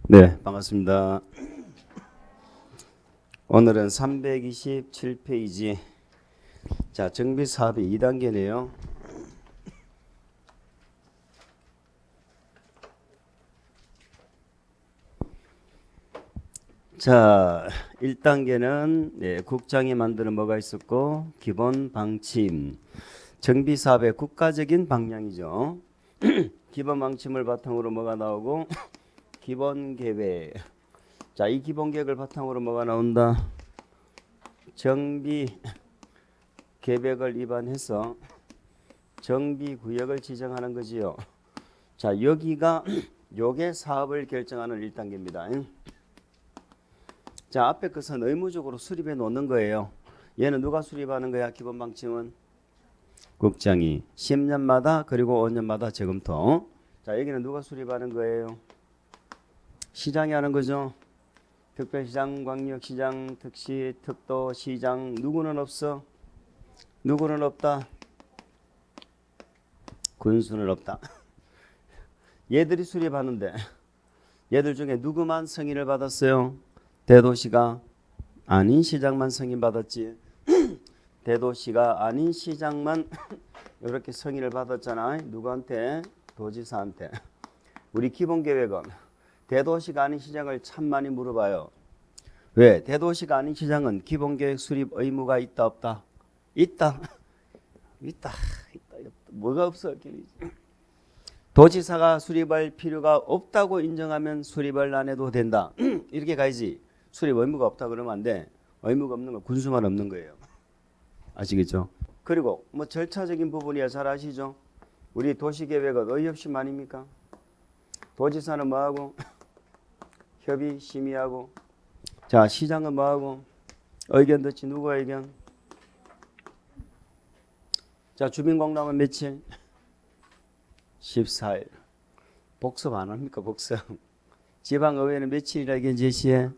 네, 반갑습니다. 오늘은 327페이지. 자, 정비 사업의 2단계네요. 자, 1단계는 국장이 만드는 뭐가 있었고, 기본 방침. 정비 사업의 국가적인 방향이죠. 기본 방침을 바탕으로 뭐가 나오고, 기본 계획. 자, 이 기본 계획을 바탕으로 뭐가 나온다? 정비 계획을 위반해서 정비 구역을 지정하는 거지요. 자, 여기가 요게 사업을 결정하는 1단계입니다. 자, 앞에 것은 의무적으로 수립해 놓는 거예요. 얘는 누가 수립하는 거야? 기본 방침은 국장이 10년마다 그리고 5년마다 재검토. 자, 여기는 누가 수립하는 거예요? 시장이 하는 거죠. 특별시장, 광역시장, 특시, 특도, 시장. 누구는 없어? 누구는 없다? 군수는 없다. 얘들이 수립하는데 얘들 중에 누구만 승인을 받았어요? 대도시가 아닌 시장만 승인 받았지. 대도시가 아닌 시장만 이렇게 승인을 받았잖아. 누구한테? 도지사한테. 우리 기본계획은 대도시가 아닌 시장을 참 많이 물어봐요. 왜? 대도시가 아닌 시장은 기본계획 수립 의무가 있다 없다? 있다. 있다. 뭐가 없어? 도지사가 수립할 필요가 없다고 인정하면 수립을 안 해도 된다. 이렇게 가야지. 수립 의무가 없다 그러면 안 돼. 의무가 없는 건 군수만 없는 거예요. 아시겠죠? 그리고 뭐 절차적인 부분이야 잘 아시죠? 우리 도시계획은 의협심 아닙니까? 도지사는 뭐하고? 협의 심의하고. 자, 시장은 뭐하고? 의견 듣지. 누구 의견? 자, 주민공람은 며칠? 14일. 복습 안 합니까? 복습. 지방의회는 며칠이라 의견 제시해?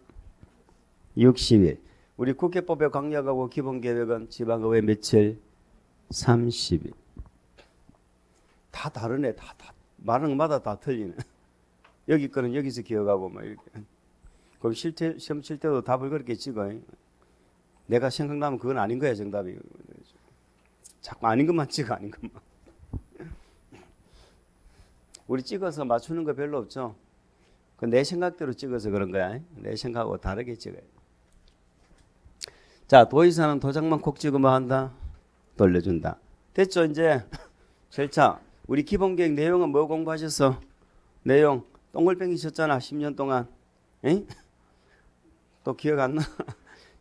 60일. 우리 국회법에 강력하고 기본계획은 지방의회 며칠? 30일. 다 다르네. 다 말은마다 다 틀리네. 여기 거는 여기서 기억하고 뭐 이렇게. 그럼 시험 칠 때도 답을 그렇게 찍어. 내가 생각나면 그건 아닌 거야 정답이. 자꾸 아닌 것만 찍어. 아닌 것만. 우리 찍어서 맞추는 거 별로 없죠. 그 내 생각대로 찍어서 그런 거야. 내 생각하고 다르게 찍어요. 자, 도의사는 도장만 콕 찍으면 한다. 돌려준다. 됐죠 이제. 절차. 우리 기본계획 내용은 뭐 공부하셨어? 내용. 동글뱅이 쳤잖아 10년 동안. 에이? 또 기억 안 나?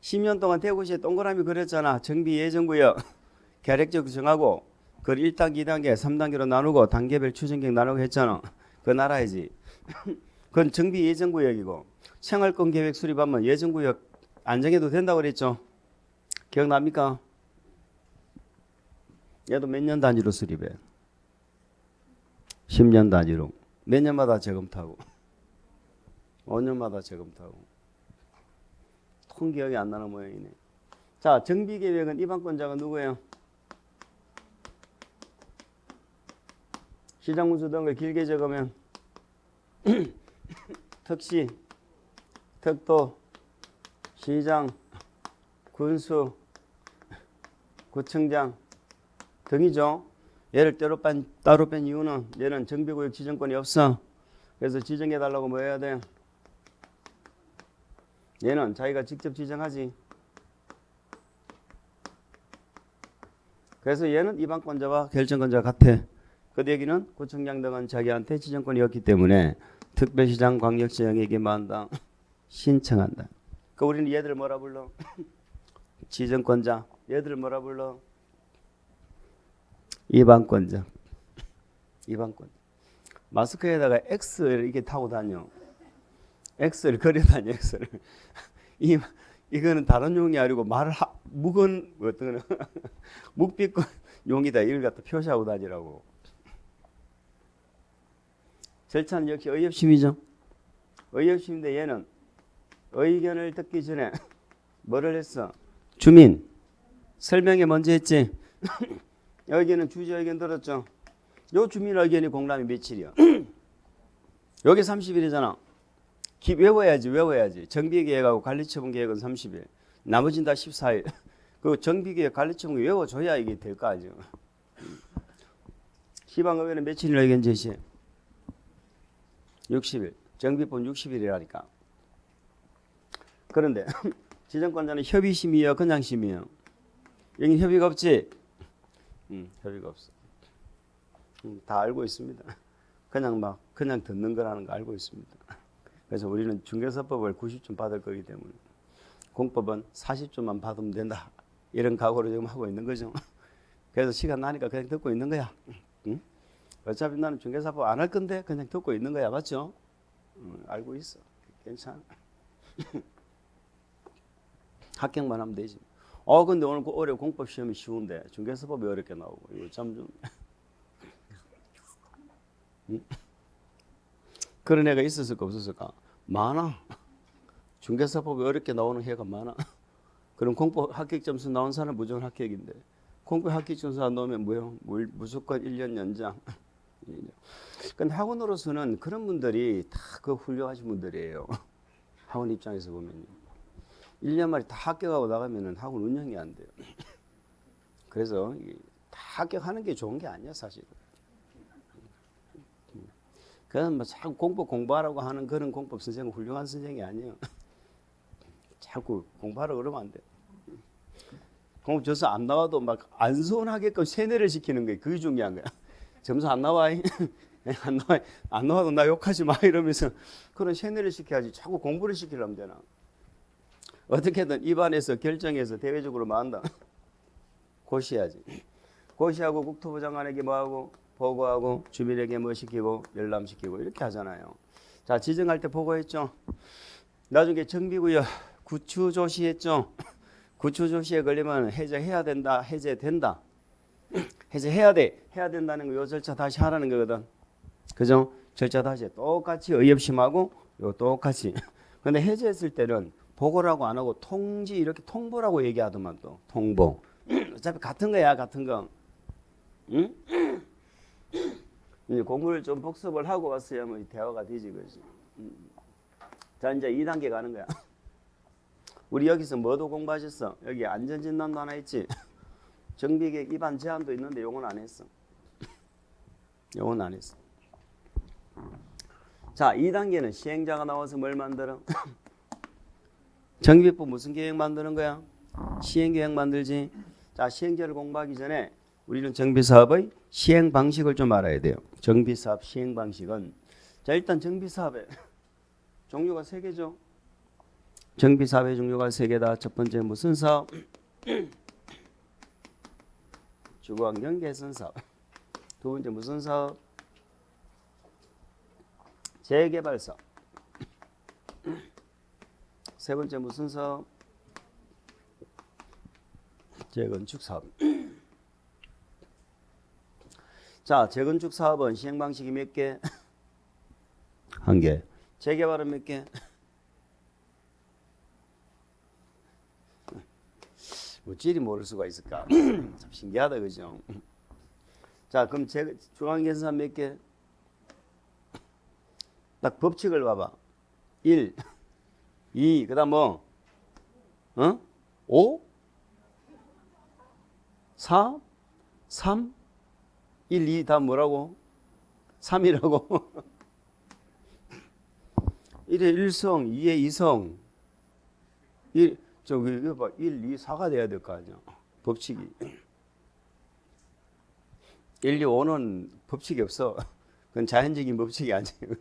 10년 동안 대구시에 동그라미 그렸잖아. 정비 예정구역 계획적 정하고 그걸 1단계, 2단계, 3단계로 나누고 단계별 추진계획 나누고 했잖아. 그거 알아야지. 그건 정비 예정구역이고 생활권 계획 수립하면 예정구역 안 정해도 된다고 그랬죠. 기억납니까? 얘도 몇 년 단위로 수립해? 10년 단위로. 몇 년마다 재검토하고 5년마다 재검토하고. 통 기억이 안 나는 모양이네. 자, 정비계획은 입안권자가 누구예요? 시장군수 등을 길게 적으면 특시, 특도, 시장, 군수, 구청장 등이죠. 얘를 따로 뺀 이유는 얘는 정비구역 지정권이 없어. 그래서 지정해달라고 뭐 해야 돼? 얘는 자기가 직접 지정하지. 그래서 얘는 입안권자와 결정권자가 같아. 그 여기는 구청장 등은 자기한테 지정권이 없기 때문에 특별시장, 광역시장에게 만다 신청한다. 그 우리는 얘들 뭐라 불러? 지정권자. 얘들 뭐라 불러? 입안권자. 입안권. 마스크에다가 X를 이렇게 타고 다녀. X를 그려 다녀. X를. 이거는 다른 용이 아니고 묵은 어떤 묵비권 용이다. 이걸 갖다 표시하고 다니라고. 절차는 역시 의협심이죠. 의협심인데 얘는 의견을 듣기 전에 뭐를 했어? 주민 설명회 먼저 했지. 의견은 주지 의견 들었죠. 요 주민 의견이 공람이 며칠이야? 여기 30일이잖아. 외워야지. 정비계획하고 관리처분 계획은 30일. 나머지는 다 14일. 그 정비계획 관리처분 외워줘야 이게 될 거 아니에요. 지방의회는 며칠이나 의견 제시해? 60일. 정비법 60일이라니까. 그런데 지정권자는 협의심이요, 그냥심이요? 여기 협의가 없지? 협의가 없어. 다 알고 있습니다. 그냥 듣는 거라는 거 알고 있습니다. 그래서 우리는 중개사법을 90점 받을 거기 때문에 공법은 40점만 받으면 된다. 이런 각오로 지금 하고 있는 거죠. 그래서 시간 나니까 그냥 듣고 있는 거야. 응? 어차피 나는 중개사법 안 할 건데 그냥 듣고 있는 거야. 맞죠? 알고 있어. 괜찮아. 합격만 하면 되지. 근데 오늘 올해 공법 시험이 쉬운데 중개사법이 어렵게 나오고 이거 참 좀. 그런 애가 있었을까 없었을까? 많아. 중개사법이 어렵게 나오는 애가 많아. 그럼 공법 합격 점수 나온 사람 무조건 합격인데 공법 합격 점수 안 나오면 뭐요? 무조건 1년 연장. 근데 학원으로서는 그런 분들이 다 그 훌륭하신 분들이에요. 학원 입장에서 보면 1년 만에 다 합격하고 나가면은 학원 운영이 안 돼요. 그래서 다 합격하는 게 좋은 게 아니야 사실은. 그냥 뭐 자꾸 공법 공부하라고 하는 그런 공법 선생은 훌륭한 선생이 아니에요. 자꾸 공부하라고 그러면 안 돼. 공법 점수 안 나와도 막 안 서운하게끔 세뇌를 시키는 거예요. 그게 중요한 거야. 점수 안 나와. 안 나와도 나 욕하지 마 이러면서 그런 세뇌를 시켜야지. 자꾸 공부를 시키려면 되나. 어떻게든 입안에서 결정해서 대외적으로 만다. 고시해야지. 고시하고 국토부 장관에게 뭐하고 보고하고 주민에게 뭐 시키고 열람시키고 이렇게 하잖아요. 자, 지정할 때 보고했죠. 나중에 정비구역 구추조시했죠. 구추조시에 걸리면 해제해야 된다. 해제된다. 해제해야 돼. 해야 된다는 거 요 절차 다시 하라는 거거든. 그죠? 절차 다시 똑같이 의협심하고 요 똑같이. 근데 해제했을 때는 보고라고 안 하고 통지 이렇게 통보라고 얘기하더만 또 통보. 어차피 같은 거야 같은 거. 응? 이제 공부를 좀 복습을 하고 왔어야 뭐 대화가 되지 그지. 자 이제 2단계 가는 거야. 우리 여기서 뭐도 공부하셨어? 여기 안전진단도 하나 있지. 정비계획 위반 제한도 있는데 요건 안 했어. 요건 안 했어. 자 2단계는 시행자가 나와서 뭘 만들어? 정비법 무슨 계획 만드는 거야? 시행계획 만들지. 자 시행자를 공부하기 전에 우리는 정비사업의 시행 방식을 좀 알아야 돼요. 정비사업 시행 방식은 자 일단 정비사업의 종류가 3개죠. 정비사업의 종류가 3개다. 첫 번째 무슨 사업? 주거환경 개선 사업. 두 번째 무슨 사업? 재개발 사업. 세 번째 무슨 사업? 재건축 사업. 자, 재건축 사업은 시행 방식이 몇 개? 1개. 재개발은 몇 개? 뭐 찌리 모를 수가 있을까? 참 신기하다 그죠? 자, 그럼 중앙계산 몇 개? 딱 법칙을 봐봐. 1, 2, 그 다음 뭐? 5, 4, 3, 1, 2 다 뭐라고? 3이라고? 1에 1성, 2에 2성. 1, 저기 이거 봐. 1, 2, 4가 돼야 될 거 아니야. 법칙이. 1, 2, 5는 법칙이 없어. 그건 자연적인 법칙이 아니에요.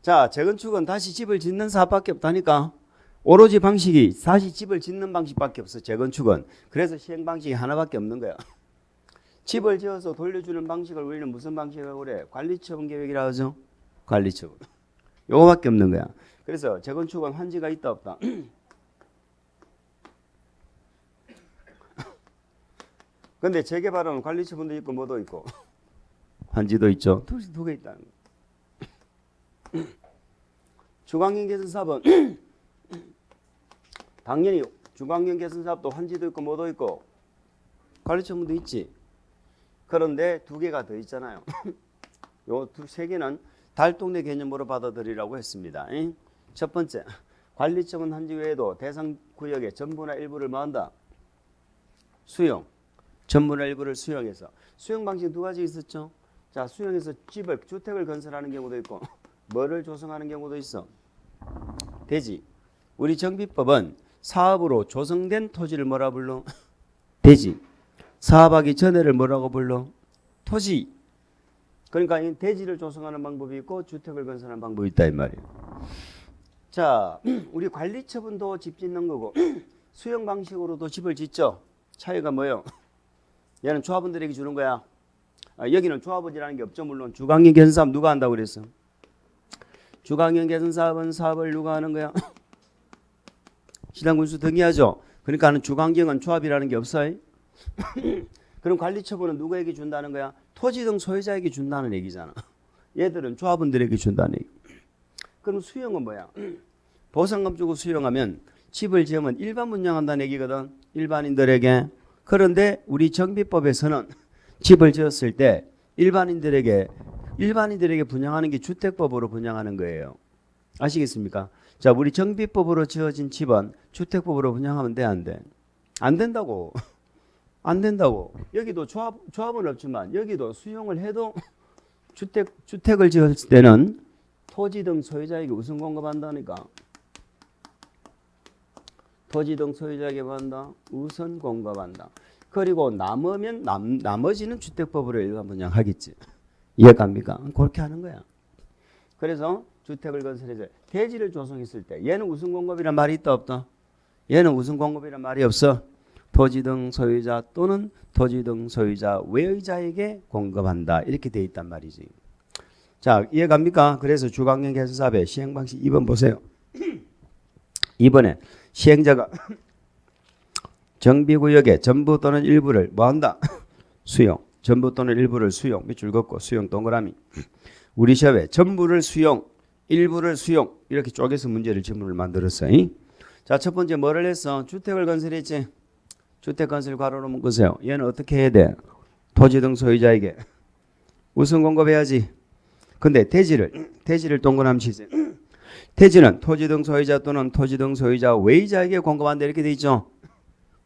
자, 재건축은 다시 집을 짓는 사업밖에 없다니까. 오로지 방식이 다시 집을 짓는 방식밖에 없어. 재건축은. 그래서 시행 방식이 하나밖에 없는 거야. 집을 지어서 돌려주는 방식을 우리는 무슨 방식이라고 그래? 관리처분 계획이라고 하죠. 관리처분. 요거밖에 없는 거야. 그래서 재건축은 환지가 있다 없다? 근데 재개발은 관리처분도 있고 뭐도 있고 환지도 있죠. 두 개 있다는 거. 주거환경 개선 사업은 당연히 주거환경 개선 사업도 환지도 있고 뭐도 있고 관리처분도 있지. 그런데 2개가 더 있잖아요. 요 3개는 달동네 개념으로 받아들이라고 했습니다. 첫 번째, 관리처분 한지 외에도 대상 구역의 전부나 일부를 뭐한다? 수용. 전부나 일부를 수용해서. 수용 방식 두 가지 있었죠. 자, 수용해서 집을, 주택을 건설하는 경우도 있고 뭐를 조성하는 경우도 있어. 대지. 우리 정비법은 사업으로 조성된 토지를 뭐라 불러? 대지. 사업하기 전에를 뭐라고 불러? 토지. 그러니까 이 대지를 조성하는 방법이 있고 주택을 건설하는 방법이 있다 이 말이에요. 자, 우리 관리처분도 집 짓는 거고 수용 방식으로도 집을 짓죠. 차이가 뭐예요? 얘는 조합원들에게 주는 거야. 여기는 조합원이라는 게 없죠. 물론 주관경 개선사업 누가 한다고 그랬어? 주관경 개선사업은 사업을 누가 하는 거야? 시당군수 등기하죠. 그러니까 주관경은 조합이라는 게 없어요. 그럼 관리처분은 누구에게 준다는 거야? 토지 등 소유자에게 준다는 얘기잖아. 얘들은 조합원들에게 준다는 얘기. 그럼 수용은 뭐야? 보상금 주고 수용하면 집을 지으면 일반 분양한다는 얘기거든. 일반인들에게. 그런데 우리 정비법에서는 집을 지었을 때 일반인들에게 분양하는 게 주택법으로 분양하는 거예요. 아시겠습니까? 자, 우리 정비법으로 지어진 집은 주택법으로 분양하면 돼, 안 돼? 안 된다고. 안 된다고. 여기도 조합은 없지만 여기도 수용을 해도 주택을 지었을 때는 토지 등 소유자에게 우선 공급한다니까. 토지 등 소유자에게 한다. 우선 공급한다. 그리고 남으면 나머지는 주택법으로 일반 분양하겠지. 이해갑니까? 그렇게 하는 거야. 그래서 주택을 건설해서 대지를 조성했을 때 얘는 우선 공급이란 말이 있다 없다? 얘는 우선 공급이란 말이 없어. 토지 등 소유자 또는 토지 등 소유자 외의자에게 공급한다. 이렇게 돼 있단 말이지. 자, 이해갑니까? 그래서 주관경 개선사업의 시행방식 2번 보세요. 2번에 시행자가 정비구역의 전부 또는 일부를 뭐한다? 수용. 전부 또는 일부를 수용. 밑줄 긋고 수용 동그라미. 우리 시험에 전부를 수용, 일부를 수용 이렇게 쪼개서 문제를 질문을 만들었어요. 자, 첫 번째 뭐를 했어? 주택을 건설했지. 주택 건설 괄호로 묶으세요. 얘는 어떻게 해야 돼? 토지 등 소유자에게 우선 공급해야지. 근데 대지를 동그라미 치세요. 대지는 토지 등 소유자 또는 토지 등 소유자 외의자에게 공급한다 이렇게 돼 있죠.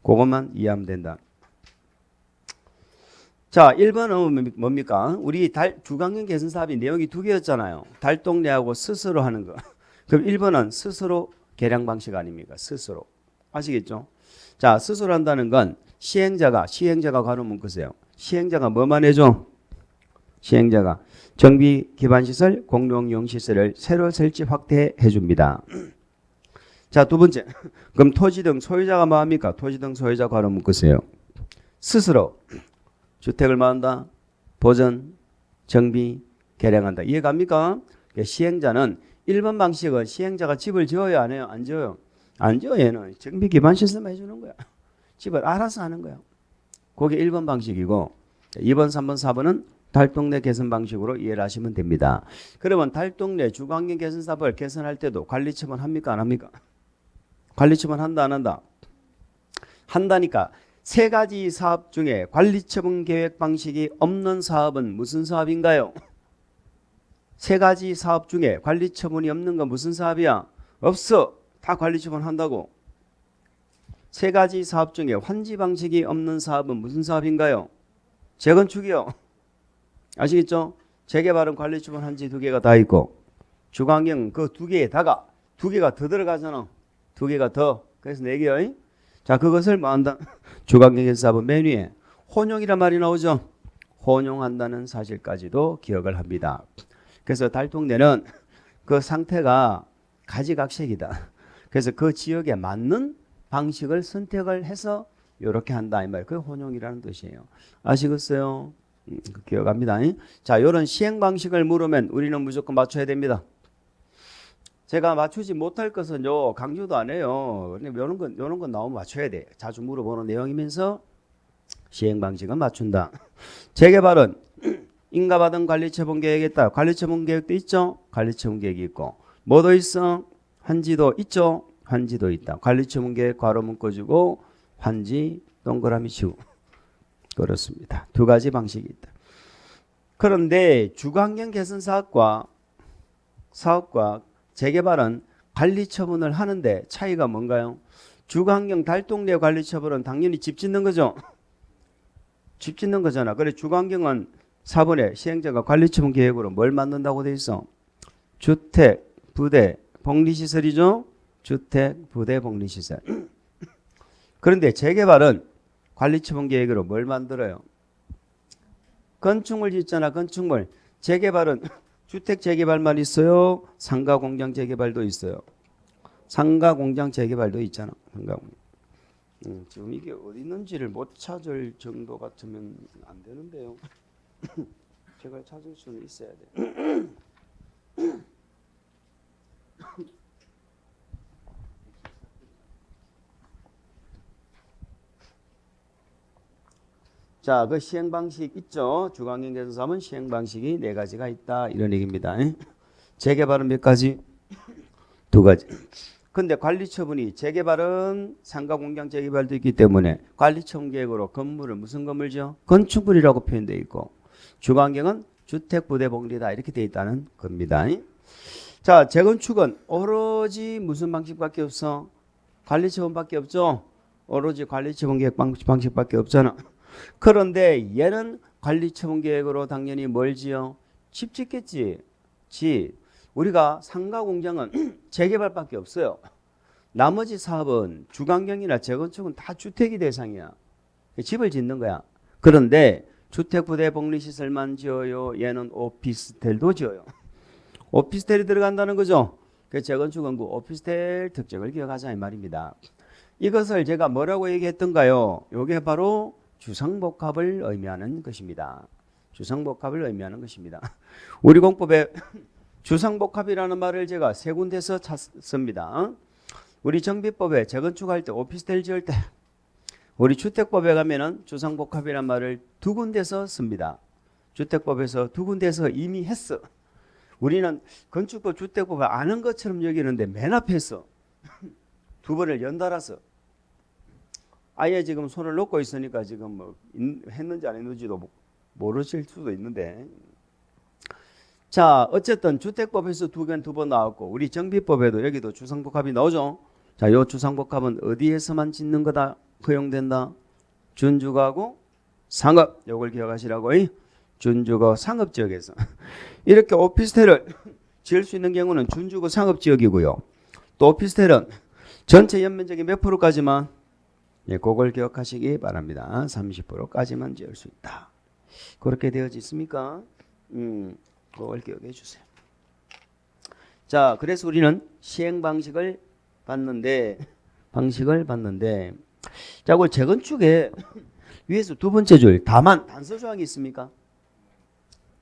그것만 이해하면 된다. 자, 1번은 뭡니까? 우리 주관경 개선 사업이 내용이 두 개였잖아요. 달동네하고 스스로 하는 거. 그럼 1번은 스스로 계량 방식 아닙니까? 스스로. 아시겠죠? 자, 스스로 한다는 건 시행자가 괄호 묶으세요. 시행자가 뭐만 해줘? 시행자가 정비 기반 시설, 공용용 시설을 새로 설치 확대해 줍니다. 자, 두 번째. 그럼 토지 등 소유자가 뭐 합니까? 토지 등 소유자 괄호 묶으세요. 스스로 주택을 뭐 한다? 보전, 정비, 개량한다. 이해갑니까? 시행자는 1번 방식은 시행자가 집을 지어요, 안 해요? 안 지어요? 안 지어. 얘는 정비 기반 시설만 해주는 거야. 집을 알아서 하는 거야. 그게 1번 방식이고 2번, 3번, 4번은 달동네 개선 방식으로 이해를 하시면 됩니다. 그러면 달동네 주관경 개선 사업을 개선할 때도 관리처분 합니까? 안 합니까? 관리처분 한다 안 한다? 한다니까. 세 가지 사업 중에 관리처분 계획 방식이 없는 사업은 무슨 사업인가요? 세 가지 사업 중에 관리처분이 없는 건 무슨 사업이야? 없어. 다 관리처분 한다고. 세 가지 사업 중에 환지 방식이 없는 사업은 무슨 사업인가요? 재건축이요. 아시겠죠? 재개발은 관리처분 한지 두 개가 다 있고 주관경 그 두 개에다가 두 개가 더 들어가잖아. 두 개가 더. 그래서 네 개요. 자, 그것을 뭐 한다? 주관경 개선 사업은 맨 위에 혼용이란 말이 나오죠. 혼용한다는 사실까지도 기억을 합니다. 그래서 달동네는 그 상태가 가지각색이다. 그래서 그 지역에 맞는 방식을 선택을 해서 이렇게 한다 이 말. 그게 혼용이라는 뜻이에요. 아시겠어요? 기억합니다. 자, 이런 시행 방식을 물으면 우리는 무조건 맞춰야 됩니다. 제가 맞추지 못할 것은요 강조도 안 해요. 이런 건 나오면 맞춰야 돼. 자주 물어보는 내용이면서 시행 방식은 맞춘다. 재개발은 인가받은 관리처분 계획이 있다. 관리처분 계획도 있죠. 관리처분 계획이 있고 뭐도 있어? 환지도 있죠. 환지도 있다. 관리처분 계획 괄호 묶어주고 환지 동그라미 치고 그렇습니다. 두 가지 방식이 있다. 그런데 주관경 개선 사업과 사업과 재개발은 관리 처분을 하는데 차이가 뭔가요? 주거환경 달동네 관리 처분은 당연히 집 짓는 거죠. 집 짓는 거잖아. 그래 주거환경은 4번에 시행자가 관리처분 계획으로 뭘 만든다고 돼 있어? 주택, 부대, 복리시설이죠. 주택, 부대, 복리시설. 그런데 재개발은 관리처분 계획으로 뭘 만들어요? 건축물 짓잖아. 건축물. 재개발은 주택 재개발만 있어요? 상가 공장 재개발도 있어요. 상가 공장 재개발도 있잖아. 상가 공장. 지금 이게 어디 있는지를 못 찾을 정도 같으면 안 되는데요. 제가 찾을 수는 있어야 돼. 자, 그 시행 방식 있죠. 주거환경 개선 사업은 시행 방식이 4가지가 있다 이런 얘기입니다. 재개발은 몇 가지? 2가지. 근데 관리처분이 재개발은 상가 공장 재개발도 있기 때문에 관리처분 계획으로 건물을 무슨 건물이죠? 건축물이라고 표현되어 있고 주거환경은 주택 부대 복리다 이렇게 되어 있다는 겁니다. 자, 재건축은 오로지 무슨 방식밖에 없어? 관리처분밖에 없죠. 오로지 관리처분 계획 방식밖에 없잖아. 그런데 얘는 관리처분 계획으로 당연히 뭘 지어? 집 짓겠지. 집. 우리가 상가 공장은 재개발밖에 없어요. 나머지 사업은 주거환경이나 재건축은 다 주택이 대상이야. 집을 짓는 거야. 그런데 주택 부대 복리시설만 지어요. 얘는 오피스텔도 지어요. 오피스텔이 들어간다는 거죠. 그 재건축은 그 오피스텔 특징을 기억하자 이 말입니다. 이것을 제가 뭐라고 얘기했던가요? 이게 바로 주상복합을 의미하는 것입니다. 주상복합을 의미하는 것입니다. 우리 공법에 주상복합이라는 말을 제가 3군데서 찾습니다. 우리 정비법에 재건축할 때 오피스텔 지을 때 우리 주택법에 가면은 주상복합이라는 말을 2군데서 씁니다. 주택법에서 2군데서 이미 했어. 우리는 건축법, 주택법을 아는 것처럼 여기는데 맨 앞에 있어. 2번을 연달아서. 아예 지금 손을 놓고 있으니까 지금 뭐 했는지 안 했는지도 모르실 수도 있는데. 자, 어쨌든 주택법에서 2번 나왔고 우리 정비법에도 여기도 주상복합이 나오죠. 자, 요 주상복합은 어디에서만 짓는 거다 허용된다? 준주거하고 상업. 요걸 기억하시라고. 준주거 상업지역에서. 이렇게 오피스텔을 지을 수 있는 경우는 준주거 상업지역이고요. 또 오피스텔은 전체 연면적이 몇 프로까지만? 예, 그걸 기억하시기 바랍니다. 30%까지만 지을 수 있다. 그렇게 되어져 있습니까? 그걸 기억해 주세요. 자, 그래서 우리는 시행 방식을 봤는데, 자, 그 재건축에 위에서 2번째 줄 다만 단서 조항이 있습니까?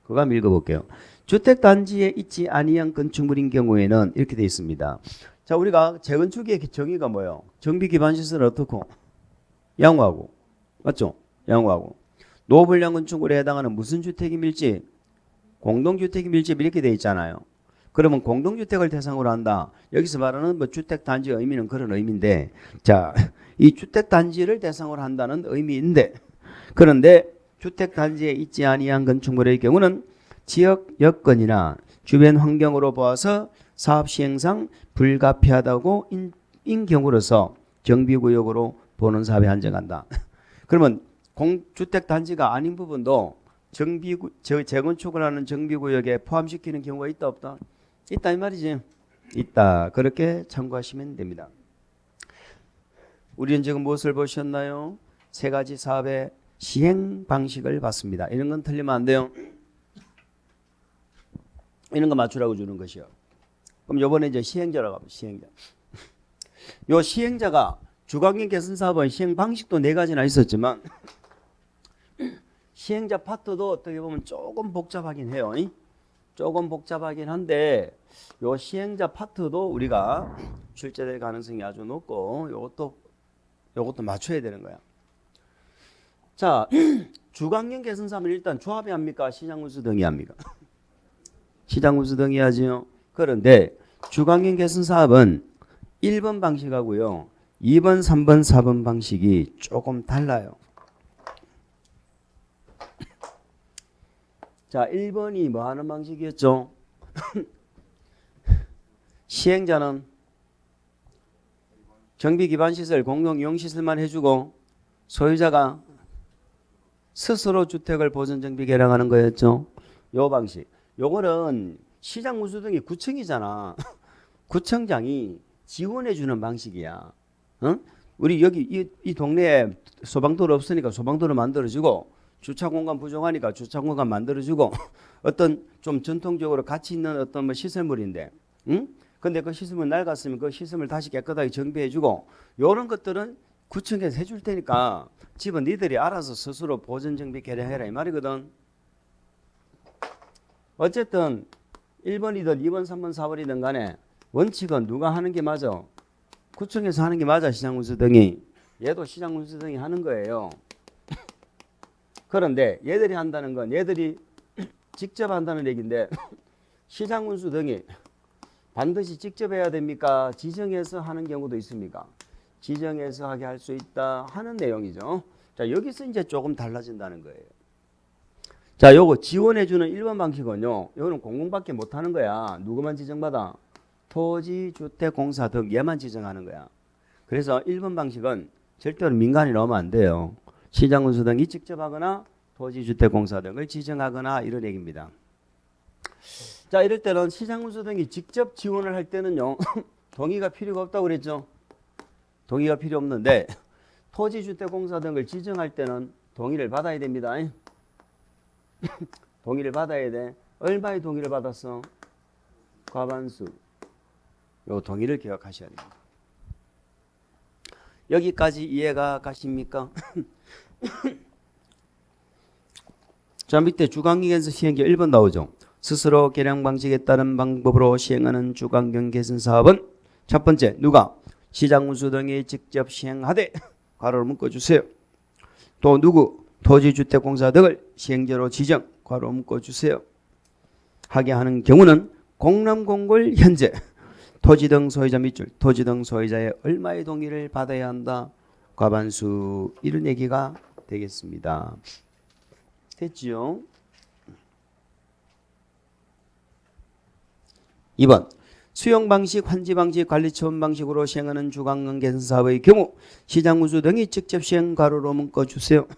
그거 한번 읽어볼게요. 주택단지에 있지 아니한 건축물인 경우에는 이렇게 되어 있습니다. 자, 우리가 재건축의 정의가 뭐예요? 정비기반시설은 어떻고? 양호하고. 맞죠? 양호하고. 노후불량 건축물에 해당하는 무슨 주택이 밀집? 공동주택이 밀집 이렇게 되어 있잖아요. 그러면 공동주택을 대상으로 한다. 여기서 말하는 뭐 주택단지의 의미는 그런 의미인데, 자, 이 주택단지를 대상으로 한다는 의미인데, 그런데 주택단지에 있지 아니한 건축물의 경우는 지역 여건이나 주변 환경으로 보아서 사업 시행상 불가피하다고 인 경우로서 정비구역으로 보는 사업에 한정한다. 그러면 주택단지가 아닌 부분도 재건축을 하는 정비구역에 포함시키는 경우가 있다 없다? 있다 이 말이지. 있다. 그렇게 참고하시면 됩니다. 우리는 지금 무엇을 보셨나요? 3가지 사업의 시행 방식을 봤습니다. 이런 건 틀리면 안 돼요. 이런 거 맞추라고 주는 것이요. 그럼 요번에 이제 시행자라고 합니다. 시행자. 요 시행자가 주거환경 개선 사업은 시행 방식도 4가지나 있었지만 시행자 파트도 어떻게 보면 조금 복잡하긴 해요. 조금 복잡하긴 한데 요 시행자 파트도 우리가 출제될 가능성이 아주 높고 요것도 맞춰야 되는 거야. 자, 주거환경 개선 사업은 일단 조합이 합니까? 시장군수 등이 합니까? 시장군수 등이 하지요. 그런데 주거환경 개선 사업은 1번 방식하고요. 2번, 3번, 4번 방식이 조금 달라요. 자, 1번이 뭐 하는 방식이었죠? 시행자는 정비기반시설, 공용이용시설만 해주고 소유자가 스스로 주택을 보존정비 개량하는 거였죠. 요 방식. 요거는 시장군수 등이 구청이잖아. 구청장이 지원해주는 방식이야. 응? 우리 여기 이 동네에 소방도로 없으니까 소방도로 만들어주고 주차공간 부족하니까 주차공간 만들어주고 어떤 좀 전통적으로 가치 있는 어떤 뭐 시설물인데, 응? 근데 그 시설물 낡았으면 그 시설물 다시 깨끗하게 정비해주고 요런 것들은 구청에서 해줄 테니까 집은 니들이 알아서 스스로 보존정비 개량해라 이 말이거든. 어쨌든 1번이든 2번, 3번, 4번이든 간에 원칙은 누가 하는 게 맞아? 구청에서 하는 게 맞아. 시장군수 등이. 얘도 시장군수 등이 하는 거예요. 그런데 얘들이 한다는 건 얘들이 직접 한다는 얘기인데 시장군수 등이 반드시 직접 해야 됩니까? 지정해서 하는 경우도 있습니까? 지정해서 하게 할 수 있다 하는 내용이죠. 자, 여기서 이제 조금 달라진다는 거예요. 자, 요거 지원해주는 1번 방식은요. 요거는 공공밖에 못하는 거야. 누구만 지정받아? 토지주택공사 등 얘만 지정하는 거야. 그래서 1번 방식은 절대로 민간이 넣으면 안 돼요. 시장군수 등이 직접 하거나 토지주택공사 등을 지정하거나 이런 얘기입니다. 자, 이럴 때는 시장군수 등이 직접 지원을 할 때는요. 동의가 필요가 없다고 그랬죠. 동의가 필요 없는데 토지주택공사 등을 지정할 때는 동의를 받아야 됩니다. 동의를 받아야 돼. 얼마의 동의를 받았어? 과반수. 요 동의를 기억하셔야 됩니다. 여기까지 이해가 가십니까? 자, 밑에 주관경에서 시행기 1번 나오죠. 스스로 개량 방식에 따른 방법으로 시행하는 주관경 개선 사업은 첫 번째 누가? 시장군수 등이 직접 시행하되 괄호를 묶어주세요. 또 누구? 토지주택공사 등을 시행자로 지정 괄호 묶어주세요. 하게 하는 경우는 공람공고를 현재 토지 등 소유자 밑줄 토지 등 소유자의 얼마의 동의를 받아야 한다. 과반수 이런 얘기가 되겠습니다. 됐지요? 2번 수용 방식, 환지 방식, 관리 처분 방식으로 시행하는 주관경 개선 사업의 경우 시장군수 등이 직접 시행 괄호로 묶어주세요.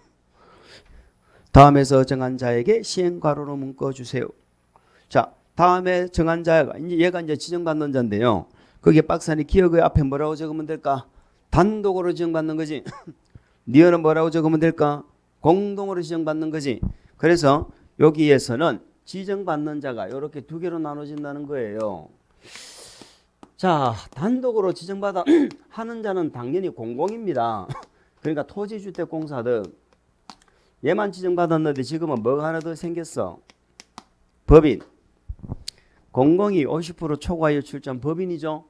다음에서 정한 자에게 시행 괄호로 묶어주세요. 자, 다음에 정한 자가 이제 얘가 이제 지정받는 자인데요. 거기에 박사님 기억의 앞에 뭐라고 적으면 될까? 단독으로 지정받는 거지. 니어는 뭐라고 적으면 될까? 공동으로 지정받는 거지. 그래서 여기에서는 지정받는 자가 이렇게 두 개로 나눠진다는 거예요. 자, 단독으로 지정받아 하는 자는 당연히 공공입니다. 그러니까 토지주택공사 등 얘만 지정받았는데 지금은 뭐가 하나 더 생겼어? 법인. 공공이 50% 초과이율 출전 법인이죠.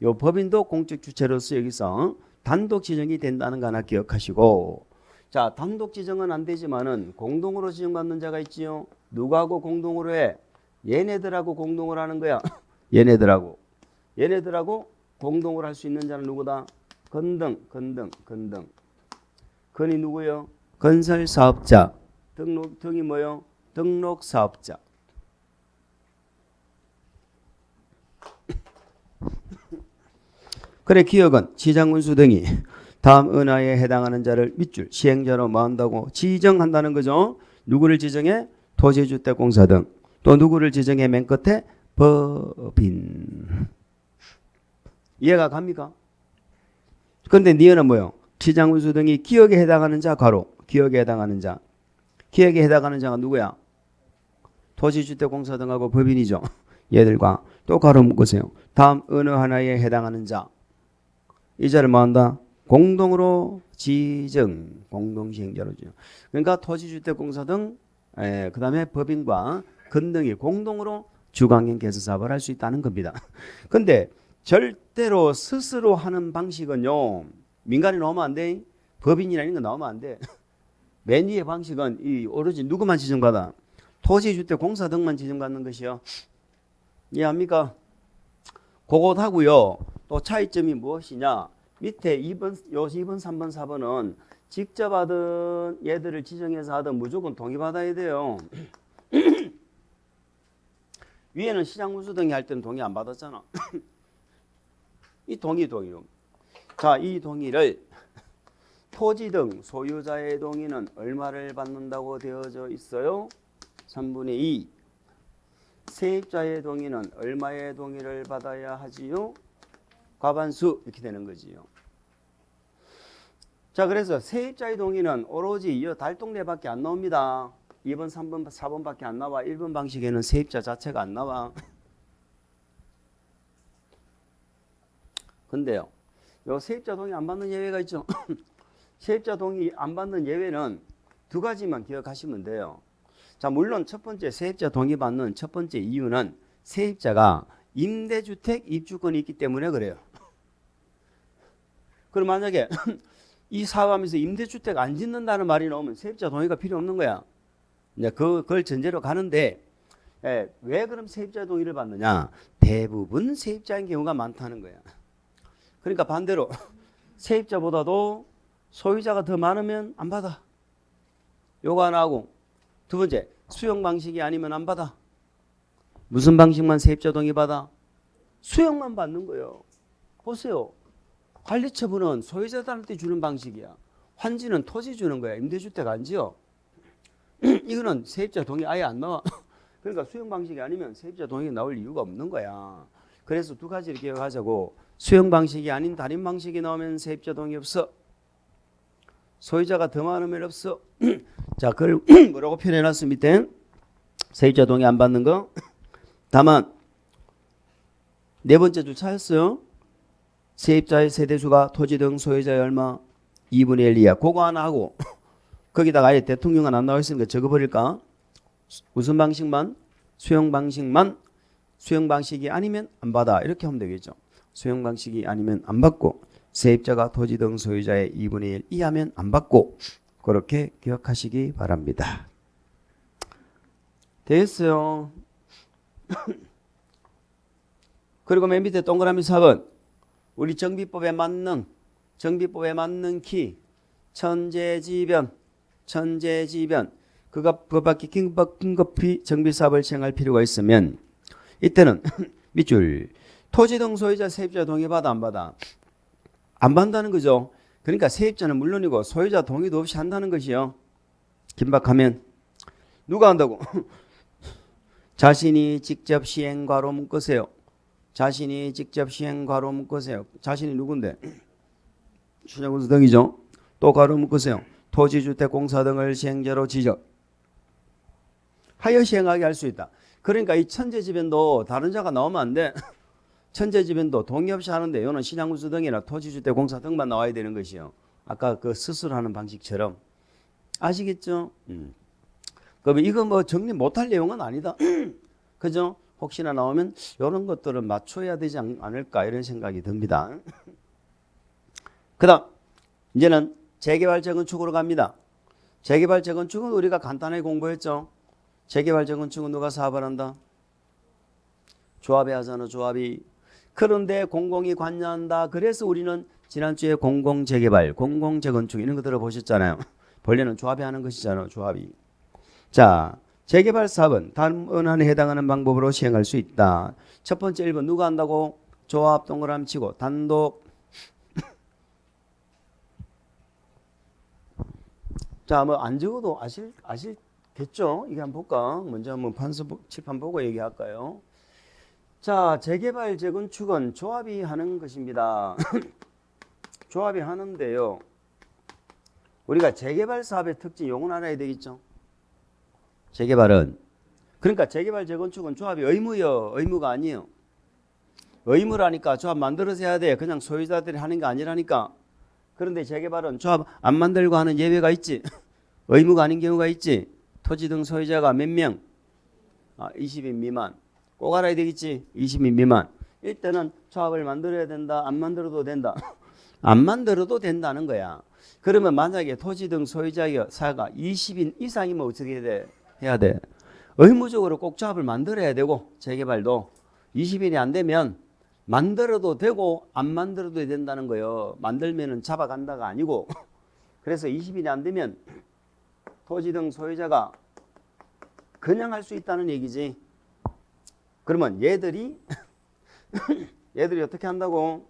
요 법인도 공적 주체로서 여기서 단독 지정이 된다는 거 하나 기억하시고, 자, 단독 지정은 안 되지만은 공동으로 지정받는 자가 있지요. 누구하고 공동으로 해? 얘네들하고 공동으로 하는 거야. 얘네들하고 공동으로 할 수 있는 자는 누구다? 건등. 건이 누구요? 건설사업자. 등이 뭐요? 등록사업자. 그래, 기억은 시장군수 등이 다음 은하에 해당하는 자를 밑줄 시행자로 뭐 한다고? 지정한다는 거죠. 누구를 지정해? 토지주택공사 등. 또 누구를 지정해? 맨 끝에 법인. 이해가 갑니까? 근데 니은은 뭐요? 시장군수 등이 기억에 해당하는 자 괄호. 기억에 해당하는 자. 기억에 해당하는 자가 누구야? 토지주택공사 등하고 법인이죠. 얘들과 또 괄호 묶으세요. 다음 어느 하나에 해당하는 자. 이 자를 뭐 한다? 공동으로 지정. 공동시행자로 지정. 그러니까 토지주택공사 등, 그 다음에 법인과 건등이 공동으로 주관경 개선 사업을 할 수 있다는 겁니다. 근데 절대로 스스로 하는 방식은요, 민간이 나오면 안 돼. 법인이라는 거 나오면 안 돼. 맨 위의 방식은 이 오로지 누구만 지정받아? 토지주택공사 등만 지정받는 것이요. 이해합니까? 그것하고요. 또 차이점이 무엇이냐? 밑에 2번, 3번, 4번은 직접 하든 얘들을 지정해서 하든 무조건 동의받아야 돼요. 위에는 시장군수 등이 할 때는 동의 안 받았잖아. 이 동의. 자, 이 동의를 토지 등 소유자의 동의는 얼마를 받는다고 되어져 있어요? 3분의 2. 세입자의 동의는 얼마의 동의를 받아야 하지요? 과반수 이렇게 되는 거지요. 자, 그래서 세입자의 동의는 오로지 이 달동네밖에 안 나옵니다. 2번, 3번, 4번밖에 안 나와. 1번 방식에는 세입자 자체가 안 나와. 근데요, 요 세입자 동의 안 받는 예외가 있죠. 세입자 동의 안 받는 예외는 두 가지만 기억하시면 돼요. 자, 물론 첫 번째 세입자 동의 받는 첫 번째 이유는 세입자가 임대주택 입주권이 있기 때문에 그래요. 그럼 만약에 이 사업하면서 임대주택 안 짓는다는 말이 나오면 세입자 동의가 필요 없는 거야. 이제 그걸 전제로 가는데, 왜 그럼 세입자 동의를 받느냐? 대부분 세입자인 경우가 많다는 거야. 그러니까 반대로 세입자보다도 소유자가 더 많으면 안 받아. 요거 하나 하고, 두 번째, 수용 방식이 아니면 안 받아. 무슨 방식만 세입자 동의 받아? 수용만 받는 거예요. 보세요. 관리처분은 소유자들한테 주는 방식이야. 환지는 토지 주는 거야. 임대주택 안 지어. 이거는 세입자 동의 아예 안 나와. 그러니까 수용 방식이 아니면 세입자 동의 나올 이유가 없는 거야. 그래서 두 가지를 기억하자고. 수용 방식이 아닌 다른 방식이 나오면 세입자 동의 없어. 소유자가 더 많으면 없어. 자, 그걸 뭐라고 표현해놨어 밑에? 세입자 동의 안 받는 거. 다만 네 번째 줄 찾았어요. 세입자의 세대수가 토지 등 소유자의 얼마? 2분의 1 이하. 그거 하나 하고 거기다가 아예 대통령은 안 나와 있으니까 적어버릴까? 무슨 방식만? 수용 방식만. 수용 방식이 아니면 안 받아. 이렇게 하면 되겠죠. 수용 방식이 아니면 안 받고 세입자가 토지 등 소유자의 2분의 1 이하면 안 받고 그렇게 기억하시기 바랍니다. 되겠어요. 그리고 맨 밑에 동그라미 4번 우리 정비법에 맞는 키 천재지변 그것밖에 긴급히 정비사업을 시행할 필요가 있으면 이때는 밑줄 토지 등 소유자 세입자 동의 받아 안 받아? 안 받는다는 거죠. 그러니까 세입자는 물론이고 소유자 동의도 없이 한다는 것이요. 긴박하면 누가 한다고? 자신이 직접 시행 과로 묶으세요. 자신이 직접 시행 과로 묶으세요. 자신이 누군데? 신용분수 등이죠. 또 과로 묶으세요. 토지주택공사 등을 시행자로 지적 하여 시행하게 할 수 있다. 그러니까 이 천재지변도 다른 자가 나오면 안 돼. 천재지변도 동의 없이 하는데 이거는 신양분수 등이나 토지주택공사 등만 나와야 되는 것이요. 아까 그 스스로 하는 방식처럼. 아시겠죠? 그럼 이거 뭐 정리 못할 내용은 아니다. 그죠? 혹시나 나오면 이런 것들은 맞춰야 되지 않을까 이런 생각이 듭니다. 그 다음 이제는 재개발 재건축으로 갑니다. 재개발 재건축은 우리가 간단하게 공부했죠. 재개발 재건축은 누가 사업을 한다? 조합이 하잖아. 조합이. 그런데 공공이 관여한다. 그래서 우리는 지난주에 공공재개발, 공공재건축 이런 거 들어보셨잖아요. 본래는 조합이 하는 것이잖아요. 조합이. 자, 재개발 사업은 다음 안에 해당하는 방법으로 시행할 수 있다. 첫 번째 1번 누가 한다고? 조합 동그라미 치고 단독. 자, 뭐 안 적어도 아시겠죠? 이게 한번 볼까? 먼저 한번 칠판 보고 얘기할까요? 자, 재개발 재건축은 조합이 하는 것입니다. 조합이 하는데요. 우리가 재개발 사업의 특징 요건 알아야 되겠죠? 재개발은 그러니까 재개발 재건축은 조합이 의무요, 의무가 아니에요. 의무라니까 조합 만들어서 해야 돼. 그냥 소유자들이 하는 게 아니라니까. 그런데 재개발은 조합 안 만들고 하는 예외가 있지. 의무가 아닌 경우가 있지. 토지 등 소유자가 몇 명? 20인 미만. 꼭 알아야 되겠지. 20인 미만. 이때는 조합을 만들어야 된다. 안 만들어도 된다. 안 만들어도 된다는 거야. 그러면 만약에 토지 등 소유자가 20인 이상이면 어떻게 해야 돼? 의무적으로 꼭 조합을 만들어야 되고 재개발도 20인이 안 되면 만들어도 되고 안 만들어도 된다는 거예요. 만들면은 잡아간다가 아니고. 그래서 20인이 안 되면 토지 등 소유자가 그냥 할 수 있다는 얘기지. 그러면 얘들이 어떻게 한다고?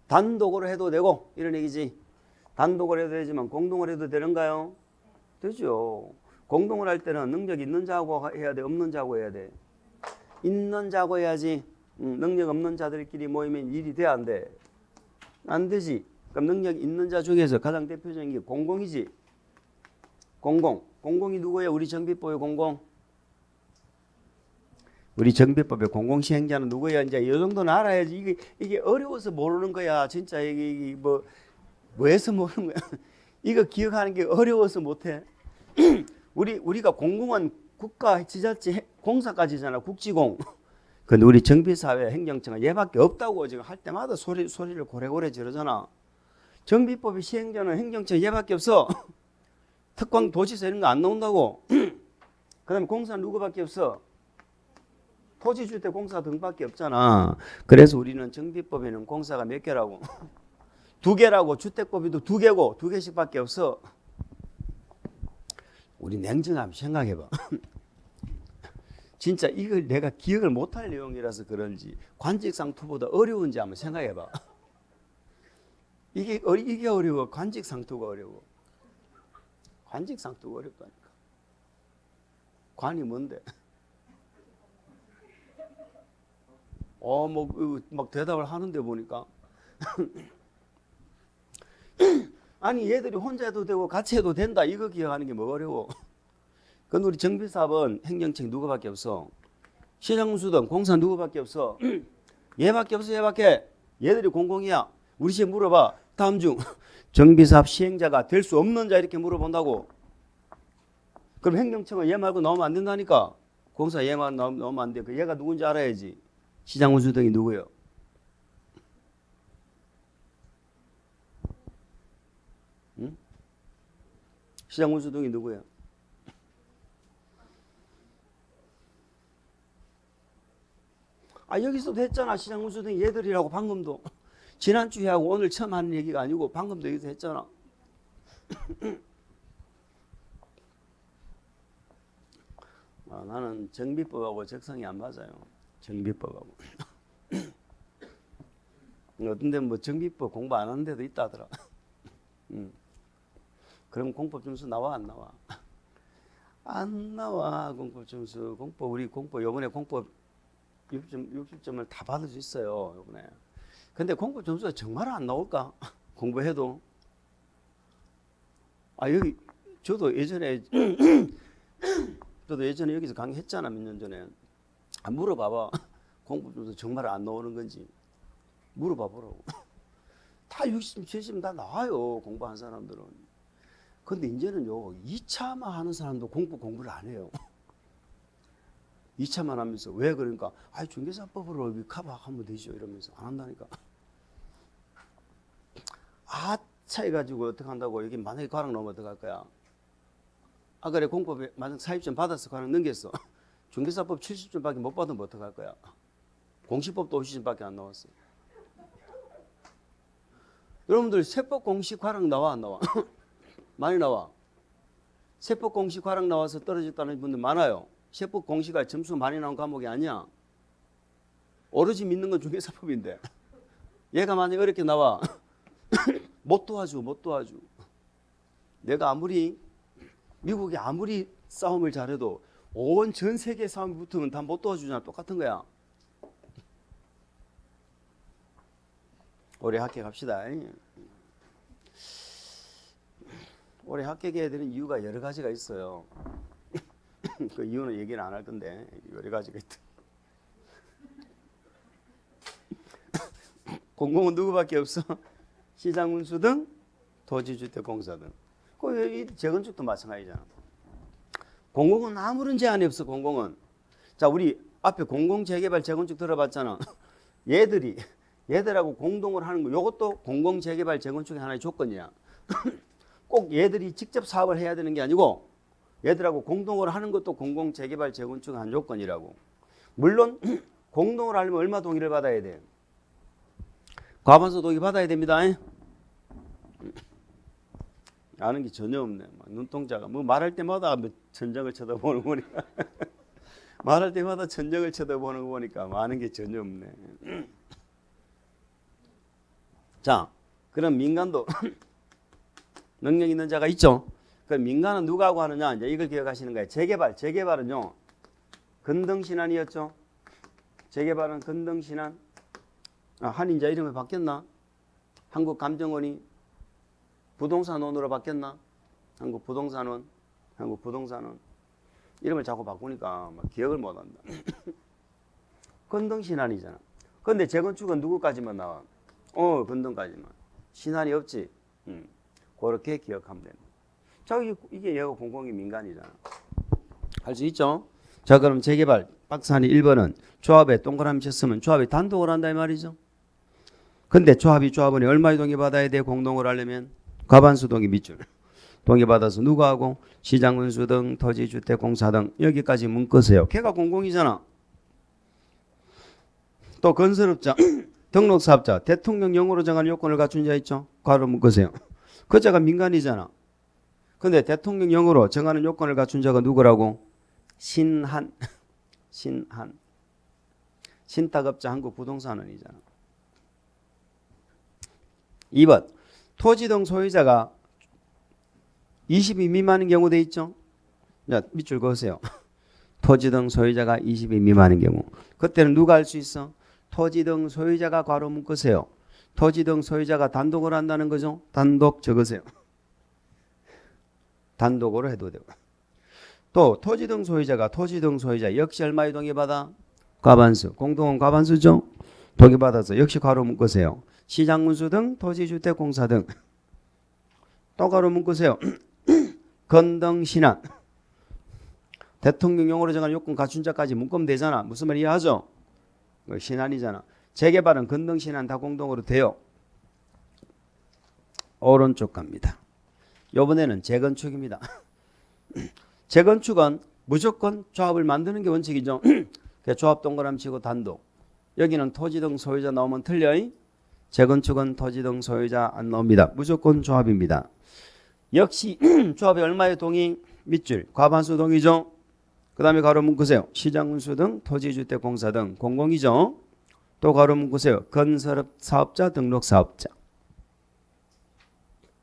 단독으로 해도 되고 이런 얘기지. 단독으로 해도 되지만 공동으로 해도 되는가요? 되죠. 공동으로 할 때는 능력 있는 자하고 해야 돼, 없는 자하고 해야 돼? 있는 자하고 해야지. 능력 없는 자들끼리 모이면 일이 돼, 안 돼? 안 되지. 그럼 능력 있는 자 중에서 가장 대표적인 게 공공이지. 공공이 누구예요? 우리 정비법의 공공. 우리 정비법의 공공시행자는 누구야? 이제 이 정도는 알아야지. 이게 어려워서 모르는 거야. 진짜 이게 뭐해서 모르는 거야? 이거 기억하는 게 어려워서 못해. 우리가 공공은 국가 지자체 공사까지잖아. 국지공. 근데 우리 정비사회 행정청은 얘밖에 없다고 지금 할 때마다 소리를 고래고래 지르잖아. 정비법의 시행자는 행정청 얘밖에 없어. 특광 도지사 이런 거 안 나온다고. 그다음에 공사는 누구밖에 없어? 토지주택공사 등밖에 없잖아. 그래서 우리는 정비법에는 공사가 몇 개라고? 2개라고. 주택법에도 2개고 2개씩밖에 없어. 우리 냉정하면 생각해봐. 진짜 이걸 내가 기억을 못할 내용이라서 그런지 관직상투보다 어려운지 한번 생각해봐. 이게 어려워. 관직상투가 어려워. 관직상투가 어렵다니까. 관이 뭔데? 막 대답을 하는데 보니까. 아니, 얘들이 혼자 해도 되고 같이 해도 된다. 이거 기억하는 게 뭐 어려워. 근데 우리 정비사업은 행정청 누구밖에 없어? 시장군수등 공사 누구밖에 없어? 얘밖에 없어, 얘밖에. 얘들이 공공이야. 우리 시에 물어봐. 다음 중 정비사업 시행자가 될 수 없는 자 이렇게 물어본다고. 그럼 행정청은 얘 말고 나오면 안 된다니까. 공사 얘만 나오면 안 돼. 그 얘가 누군지 알아야지. 시장군수등이 누구예요? 응? 시장군수등이 누구예요? 여기서도 했잖아. 시장군수등이 얘들이라고 방금도. 지난주에 하고 오늘 처음 하는 얘기가 아니고 방금도 여기서 했잖아. 나는 정비법하고 적성이 안 맞아요. 정비법하고. 어떤 데는 뭐 정비법 공부 안 하는 데도 있다더라. 그럼 공법 점수 나와, 안 나와? 안 나와. 공법 점수. 우리 공법 요번에 공법 60점을 다 받을 수 있어요. 요번에. 근데 공법 점수가 정말 안 나올까? 공부해도. 여기 저도 예전에 여기서 강의했잖아. 몇 년 전에. 물어봐봐. 공법 점수 정말 안 나오는 건지 물어봐 보라고. 다 60, 70 다 나와요. 공부한 사람들은. 근데 이제는요, 2차만 하는 사람도 공부를 안 해요. 2차만 하면서. 왜 그러니까? 중개사법으로 커버하면 되죠. 이러면서 안 한다니까. 차해가지고 어떻게 한다고. 여기 만약에 과락 넣으면 어떡할 거야? 그래, 공법에 만약 40점 받았어. 과락 넘겼어. 중개사법 70점밖에 못 받으면 어떡할 거야? 공시법도 50점밖에 안 나왔어. 여러분들 세법 공시 과락 나와, 안 나와? 많이 나와. 세법 공시 과락 나와서 떨어졌다는 분들 많아요. 세법 공시가 점수 많이 나온 과목이 아니야. 오로지 믿는 건 중개사법인데. 얘가 만약에 어렵게 나와. 못 도와줘. 내가 미국이 아무리 싸움을 잘해도 온 전 세계 싸움이 붙으면 다 못 도와주잖아. 똑같은 거야. 올해 합격합시다. 올해 합격해야 되는 이유가 여러 가지가 있어요. 그 이유는 얘기는 안 할 건데 여러 가지가 있다. 공공은 누구밖에 없어? 시장군수 등 토지주택공사 등. 이 재건축도 마찬가지잖아. 공공은 아무런 제한이 없어. 공공은. 자, 우리 앞에 공공재개발 재건축 들어봤잖아. 얘들하고 공동을 하는 거, 이것도 공공재개발 재건축의 하나의 조건이야. 꼭 얘들이 직접 사업을 해야 되는 게 아니고 얘들하고 공동을 하는 것도 공공재개발 재건축의 한 조건이라고. 물론 공동을 하려면 얼마 동의를 받아야 돼? 과반수 동의 받아야 됩니다. 아는 게 전혀 없네. 눈동자가 말할 때마다 천정을 쳐다보는 거니까. 말할 때마다 천정을 쳐다보는 거 보니까 아는 게 전혀 없네. 자, 그럼 민간도 능력 있는 자가 있죠. 그럼 민간은 누가 하고 하느냐? 이제 이걸 기억하시는 거예요. 재개발은요. 근등신안이었죠. 재개발은 근등신안. 한인자 이름이 바뀌었나? 한국감정원이 부동산원으로 바뀌었나? 한국부동산원. 이름을 자꾸 바꾸니까 막 기억을 못한다. 근등신안이잖아. 근데 재건축은 누구까지만 나와? 근등까지만. 신안이 없지. 그렇게 기억하면 됩니다. 자, 이게 얘가 공공이 민간이잖아. 할 수 있죠? 자, 그럼 재개발. 박사님 1번은 조합에 동그라미 쳤으면 조합이 단독을 한다 이 말이죠. 근데 조합원이 얼마의 동의 받아야 돼? 공동을 하려면 과반수 동의 밑줄. 동의 받아서 누가 하고? 시장군수 등 토지주택공사 등 여기까지 문끄세요. 걔가 공공이잖아. 또 건설업자, 등록사업자, 대통령령으로 정한 요건을 갖춘 자 있죠. 괄호 문끄세요. 그 자가 민간이잖아. 근데 대통령령으로 정하는 요건을 갖춘 자가 누구라고? 신탁업자 한국부동산원이잖아. 2번 토지 등 소유자가 20인 미만인 경우 돼 있죠. 자, 밑줄 그으세요. 토지 등 소유자가 20인 미만인 경우. 그때는 누가 할 수 있어? 토지 등 소유자가 괄호 묶으세요. 토지 등 소유자가 단독으로 한다는 거죠. 단독 적으세요. 단독으로 해도 되고. 또 토지 등 소유자 역시 얼마의 동의받아? 과반수. 공동은 과반수죠. 동의받아서 역시 괄호 묶으세요. 시장군수 등 토지주택공사 등 또 괄호 묶으세요. 건등신안 대통령령으로 정한 요건 갖춘 자까지 묶으면 되잖아. 무슨 말 이해하죠? 신안이잖아. 재개발은 건등신안 다 공동으로 돼요. 오른쪽 갑니다. 이번에는 재건축입니다. 재건축은 무조건 조합을 만드는 게 원칙이죠. 조합 동그라미 치고 단독. 여기는 토지 등 소유자 나오면 틀려. 재건축은 토지 등 소유자 안 나옵니다. 무조건 조합입니다. 역시 조합이 얼마의 동의? 밑줄. 과반수 동의죠. 그 다음에 괄호 묶으세요. 시장군수 등 토지주택공사 등 공공이죠. 또 괄호 묶으세요. 건설사업자 등록사업자.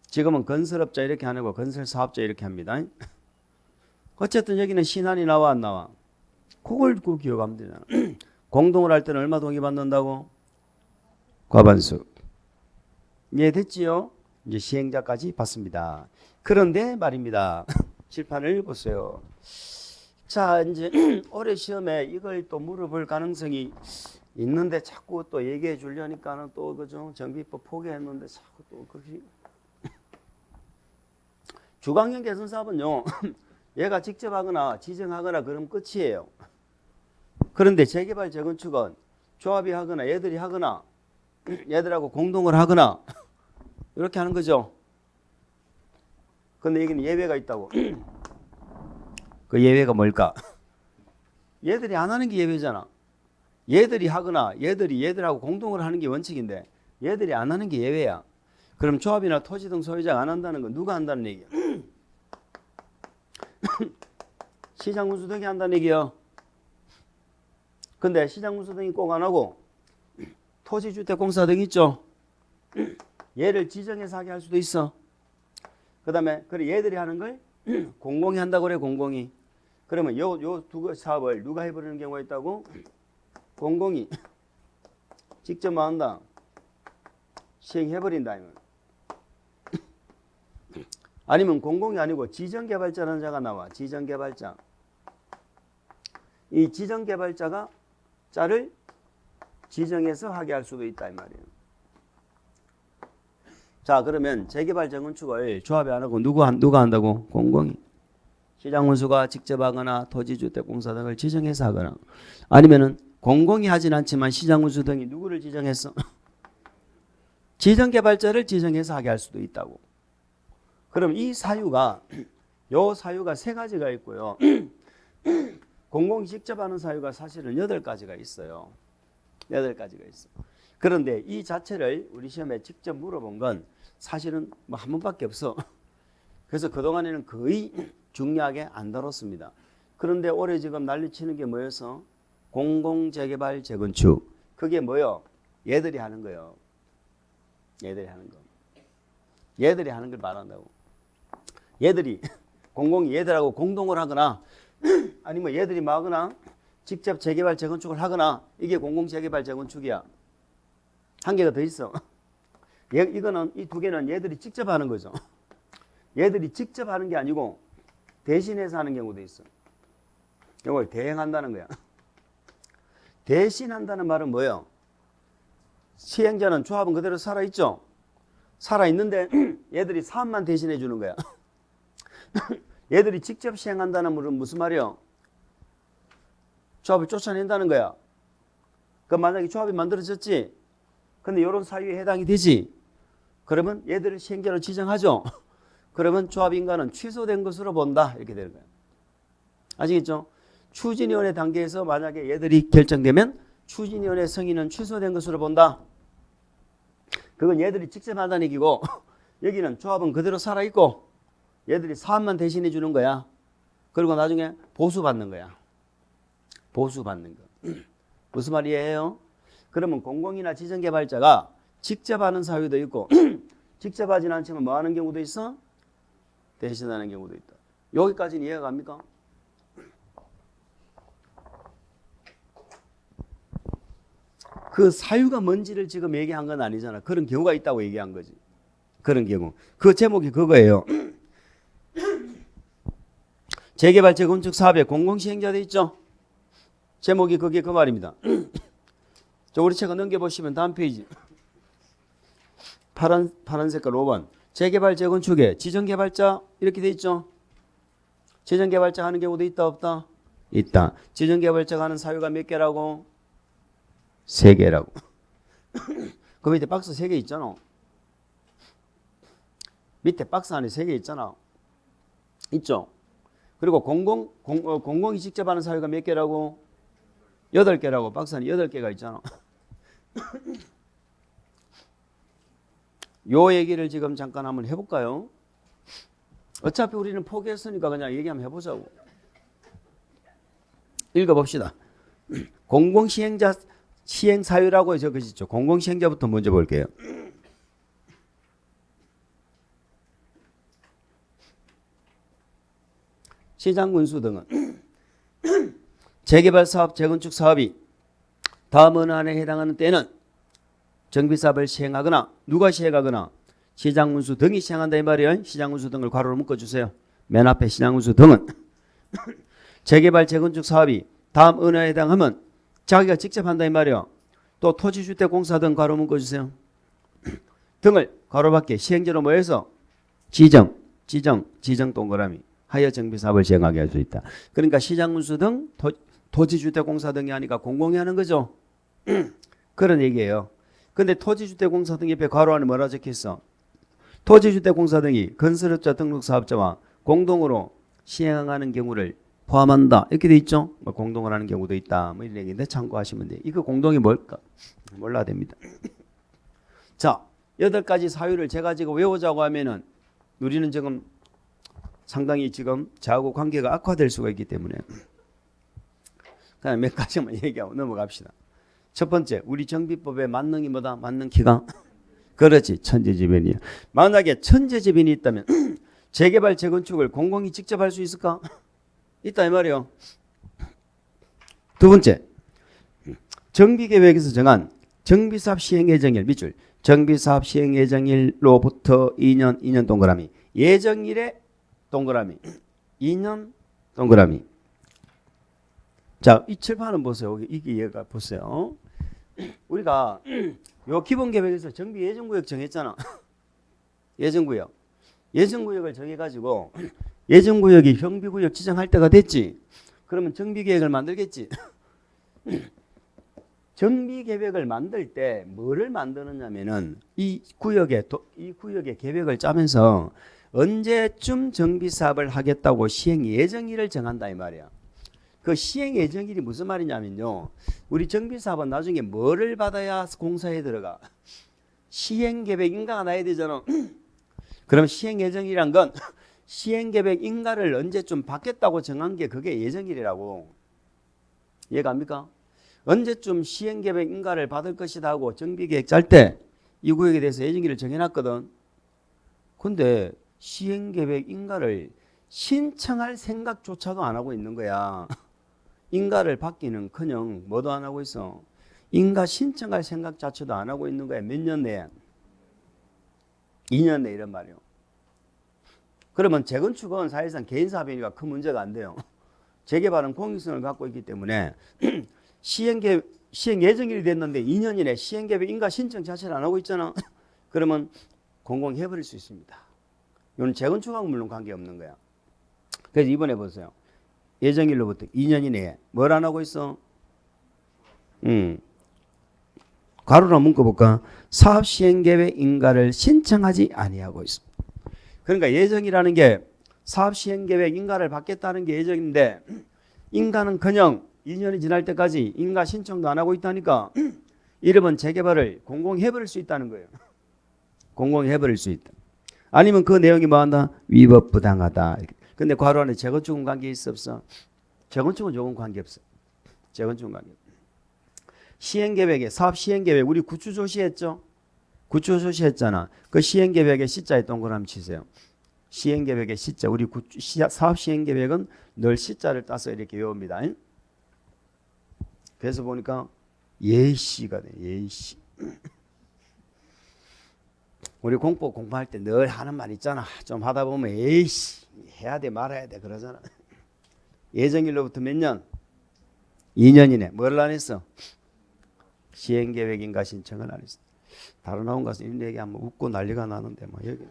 지금은 건설업자 이렇게 안 하고 건설사업자 이렇게 합니다. 어쨌든 여기는 신안이 나와 안 나와? 그걸 기억하면 되잖아. 공동을 할 때는 얼마 동의받는다고? 과반수. 이해됐지요? 이제 시행자까지 받습니다. 그런데 말입니다. 칠판을 보세요. 자, 이제 올해 시험에 이걸 또 물어볼 가능성이 있는데 자꾸 또 얘기해 주려니까는 또 그죠? 정비법 포기했는데 자꾸 또 그렇게 주관경 개선 사업은요. 얘가 직접 하거나 지정하거나 그러면 끝이에요. 그런데 재개발 재건축은 조합이 하거나 얘들이 하거나 얘들하고 공동을 하거나 이렇게 하는 거죠. 근데 여기는 예외가 있다고. 그 예외가 뭘까? 얘들이 안 하는 게 예외잖아. 얘들이 하거나 얘들하고 공동을 하는 게 원칙인데 얘들이 안 하는 게 예외야. 그럼 조합이나 토지 등 소유자가 안 한다는 건 누가 한다는 얘기야? 시장군수 등이 한다는 얘기야. 근데 시장군수 등이 꼭 안 하고 토지주택공사 등 있죠. 얘를 지정해서 하게 할 수도 있어. 그 다음에 그래 얘들이 하는 걸 공공이 한다고 그래. 공공이. 그러면 요 두 사업을 누가 해버리는 경우가 있다고? 공공이 직접 뭐 한다? 시행해버린다. 아니면 공공이 아니고 지정개발자라는 자가 나와. 지정개발자. 이 지정개발자가 자를 지정해서 하게 할 수도 있다 이 말이에요. 자, 그러면 재개발 재건축을 조합이 안 하고 누가 한다고? 공공이. 시장군수가 직접 하거나 토지주택공사 등을 지정해서 하거나 아니면은 공공이 하진 않지만 시장군수 등이 누구를 지정했어? 지정개발자를 지정해서 하게 할 수도 있다고. 그럼 이 사유가 요 사유가 세 가지가 있고요. 공공이 직접 하는 사유가 사실은 8가지가 있어요. 8가지가 있어. 그런데 이 자체를 우리 시험에 직접 물어본 건 사실은 뭐 한 번밖에 없어. 그래서 그동안에는 거의 중요하게 안 다뤘습니다. 그런데 올해 지금 난리치는 게 뭐였어? 공공재개발 재건축. 그게 뭐요? 얘들이 하는 거예요. 얘들이 하는 거. 얘들이 하는 걸 말한다고. 얘들이 공공이 얘들하고 공동을 하거나 아니면 얘들이 뭐 하거나 직접 재개발 재건축을 하거나 이게 공공 재개발 재건축이야. 한 개가 더 있어. 이거는 이 두 개는 얘들이 직접 하는 거죠. 얘들이 직접 하는 게 아니고 대신해서 하는 경우도 있어. 이걸 대행한다는 거야. 대신한다는 말은 뭐예요? 시행자는 조합은 그대로 살아있죠. 살아있는데 얘들이 사업만 대신해 주는 거야. 얘들이 직접 시행한다는 말은 무슨 말이에요? 조합을 쫓아낸다는 거야. 그럼 만약에 조합이 만들어졌지. 근데 이런 사유에 해당이 되지. 그러면 얘들을 시행자로 지정하죠. 그러면 조합인가는 취소된 것으로 본다. 이렇게 되는 거야. 아시겠죠? 추진위원회 단계에서 만약에 얘들이 결정되면 추진위원회 승인은 취소된 것으로 본다. 그건 얘들이 직접 한다는 얘기고 여기는 조합은 그대로 살아있고 얘들이 사업만 대신해 주는 거야. 그리고 나중에 보수받는 거야. 보수받는 거. 무슨 말이에요? 그러면 공공이나 지정개발자가 직접 하는 사유도 있고 직접 하진 않지만 뭐 하는 경우도 있어? 대신하는 경우도 있다. 여기까지는 이해가 갑니까? 그 사유가 뭔지를 지금 얘기한 건 아니잖아. 그런 경우가 있다고 얘기한 거지. 그런 경우. 그 제목이 그거예요. 재개발 재건축 사업에 공공시행자 돼 있죠. 제목이 그게 그 말입니다. 저 우리 책을 넘겨보시면 다음 페이지. 파란 색깔 5번. 재개발 재건축에 지정개발자 이렇게 돼 있죠. 지정개발자 하는 경우도 있다 없다? 있다. 지정개발자가 하는 사유가 몇 개라고? 3개라고. 그 밑에 박스 3개 있잖아. 밑에 박스 안에 3개 있잖아. 있죠. 그리고 공공이 직접 하는 사유가 몇 개라고? 8개라고. 박스 안에 8개가 있잖아. 요 얘기를 지금 잠깐 한번 해볼까요? 어차피 우리는 포기했으니까 그냥 얘기 한번 해보자고. 읽어봅시다. 공공시행자 시행사유라고 적으시죠. 공공시행자부터 먼저 볼게요. 시장군수 등은 재개발사업, 재건축 사업이 다음 어느 안에 해당하는 때는 정비사업을 시행하거나 누가 시행하거나 시장군수 등이 시행한다 이 말이에요. 시장군수 등을 괄호로 묶어주세요. 맨 앞에 시장군수 등은 재개발, 재건축 사업이 다음 어느 안에 해당하면 자기가 직접 한다 이 말이에요. 또 토지주택공사 등 괄호 묶어주세요. 등을 괄호 밖에 시행자로 모여서 지정 동그라미 하여 정비사업을 시행하게 할 수 있다. 그러니까 시장군수 등 토지주택공사 등이 하니까 공공이 하는 거죠. 그런 얘기예요. 근데 토지주택공사 등 옆에 괄호 안에 뭐라 적혀있어? 토지주택공사 등이 건설업자 등록사업자와 공동으로 시행하는 경우를 포함한다. 이렇게 돼 있죠. 뭐 공동을 하는 경우도 있다. 뭐 이런 얘기인데 참고하시면 돼요. 이거 공동이 뭘까? 몰라야 됩니다. 자, 8가지 사유를 제가 지금 외우자고 하면은 우리는 지금 상당히 지금 저하고 관계가 악화될 수가 있기 때문에 그냥 몇 가지만 얘기하고 넘어갑시다. 첫 번째, 우리 정비법의 만능이 뭐다? 만능 기강. 그렇지, 천재지변이야. 만약에 천재지변이 있다면 재개발 재건축을 공공이 직접 할 수 있을까? 있다 이 말이요. 두 번째, 정비계획에서 정한 정비사업 시행 예정일 밑줄. 정비사업 시행 예정일로부터 2년 동그라미. 예정일에 동그라미. 2년 동그라미. 자, 이 칠판은 보세요. 이게 얘가 보세요. 우리가 요 기본계획에서 정비 예정구역 정했잖아. 예정구역. 예정구역을 정해가지고 예정구역이 형비구역 지정할 때가 됐지. 그러면 정비계획을 만들겠지. 정비계획을 만들 때 뭐를 만드느냐면은 이 구역의 계획을 짜면서 언제쯤 정비사업을 하겠다고 시행 예정일을 정한다 이 말이야. 그 시행 예정일이 무슨 말이냐면요. 우리 정비사업은 나중에 뭐를 받아야 공사에 들어가? 시행계획 인가가 나야 되잖아. 그럼 시행 예정이란 건 시행계획 인가를 언제쯤 받겠다고 정한 게 그게 예정일이라고. 이해가 갑니까? 언제쯤 시행계획 인가를 받을 것이다 하고 정비계획 짤 때 이 구역에 대해서 예정일을 정해놨거든. 근데 시행계획 인가를 신청할 생각조차도 안 하고 있는 거야. 인가를 받기는커녕 뭐도 안 하고 있어. 인가 신청할 생각 자체도 안 하고 있는 거야. 몇 년 내에? 2년 내 이런 말이요. 그러면 재건축은 사실상 개인 사업이니까 큰 문제가 안 돼요. 재개발은 공익성을 갖고 있기 때문에 시행 예정일이 됐는데 2년 이내 시행계획 인가 신청 자체를 안 하고 있잖아. 그러면 공공해버릴 수 있습니다. 이건 재건축하고 물론 관계없는 거야. 그래서 이번에 보세요. 예정일로부터 2년 이내에 뭘 안 하고 있어? 가로로 묶어볼까? 사업시행계획 인가를 신청하지 아니하고 있어. 그러니까 예정이라는 게 사업시행계획 인가를 받겠다는 게 예정인데 인가는커녕 2년이 지날 때까지 인가 신청도 안 하고 있다니까 이러면 재개발을 공공해버릴 수 있다는 거예요. 공공해버릴 수 있다. 아니면 그 내용이 뭐한다? 위법 부당하다. 근데 괄호 안에 재건축은 관계 있어 없어? 재건축은 조금 관계 없어. 재건축은 관계 없어. 시행계획에 사업 시행계획 우리 구추조시했죠? 구추조시했잖아. 그 시행계획에 시자에 동그라미 치세요. 시행계획의 시자 우리 사업 시행계획은 늘 시자를 따서 이렇게 외웁니다. 그래서 보니까 예시가 돼. 예시. 우리 공법 공부할 때 늘 하는 말 있잖아. 좀 하다 보면 에이씨 해야 돼 말아야 돼 그러잖아. 예정일로부터 몇 년? 2년 이내. 뭘 안 했어? 시행계획인가 신청을 안 했어. 다른 학원 가서 이런 얘기하면 웃고 난리가 나는데 뭐 여기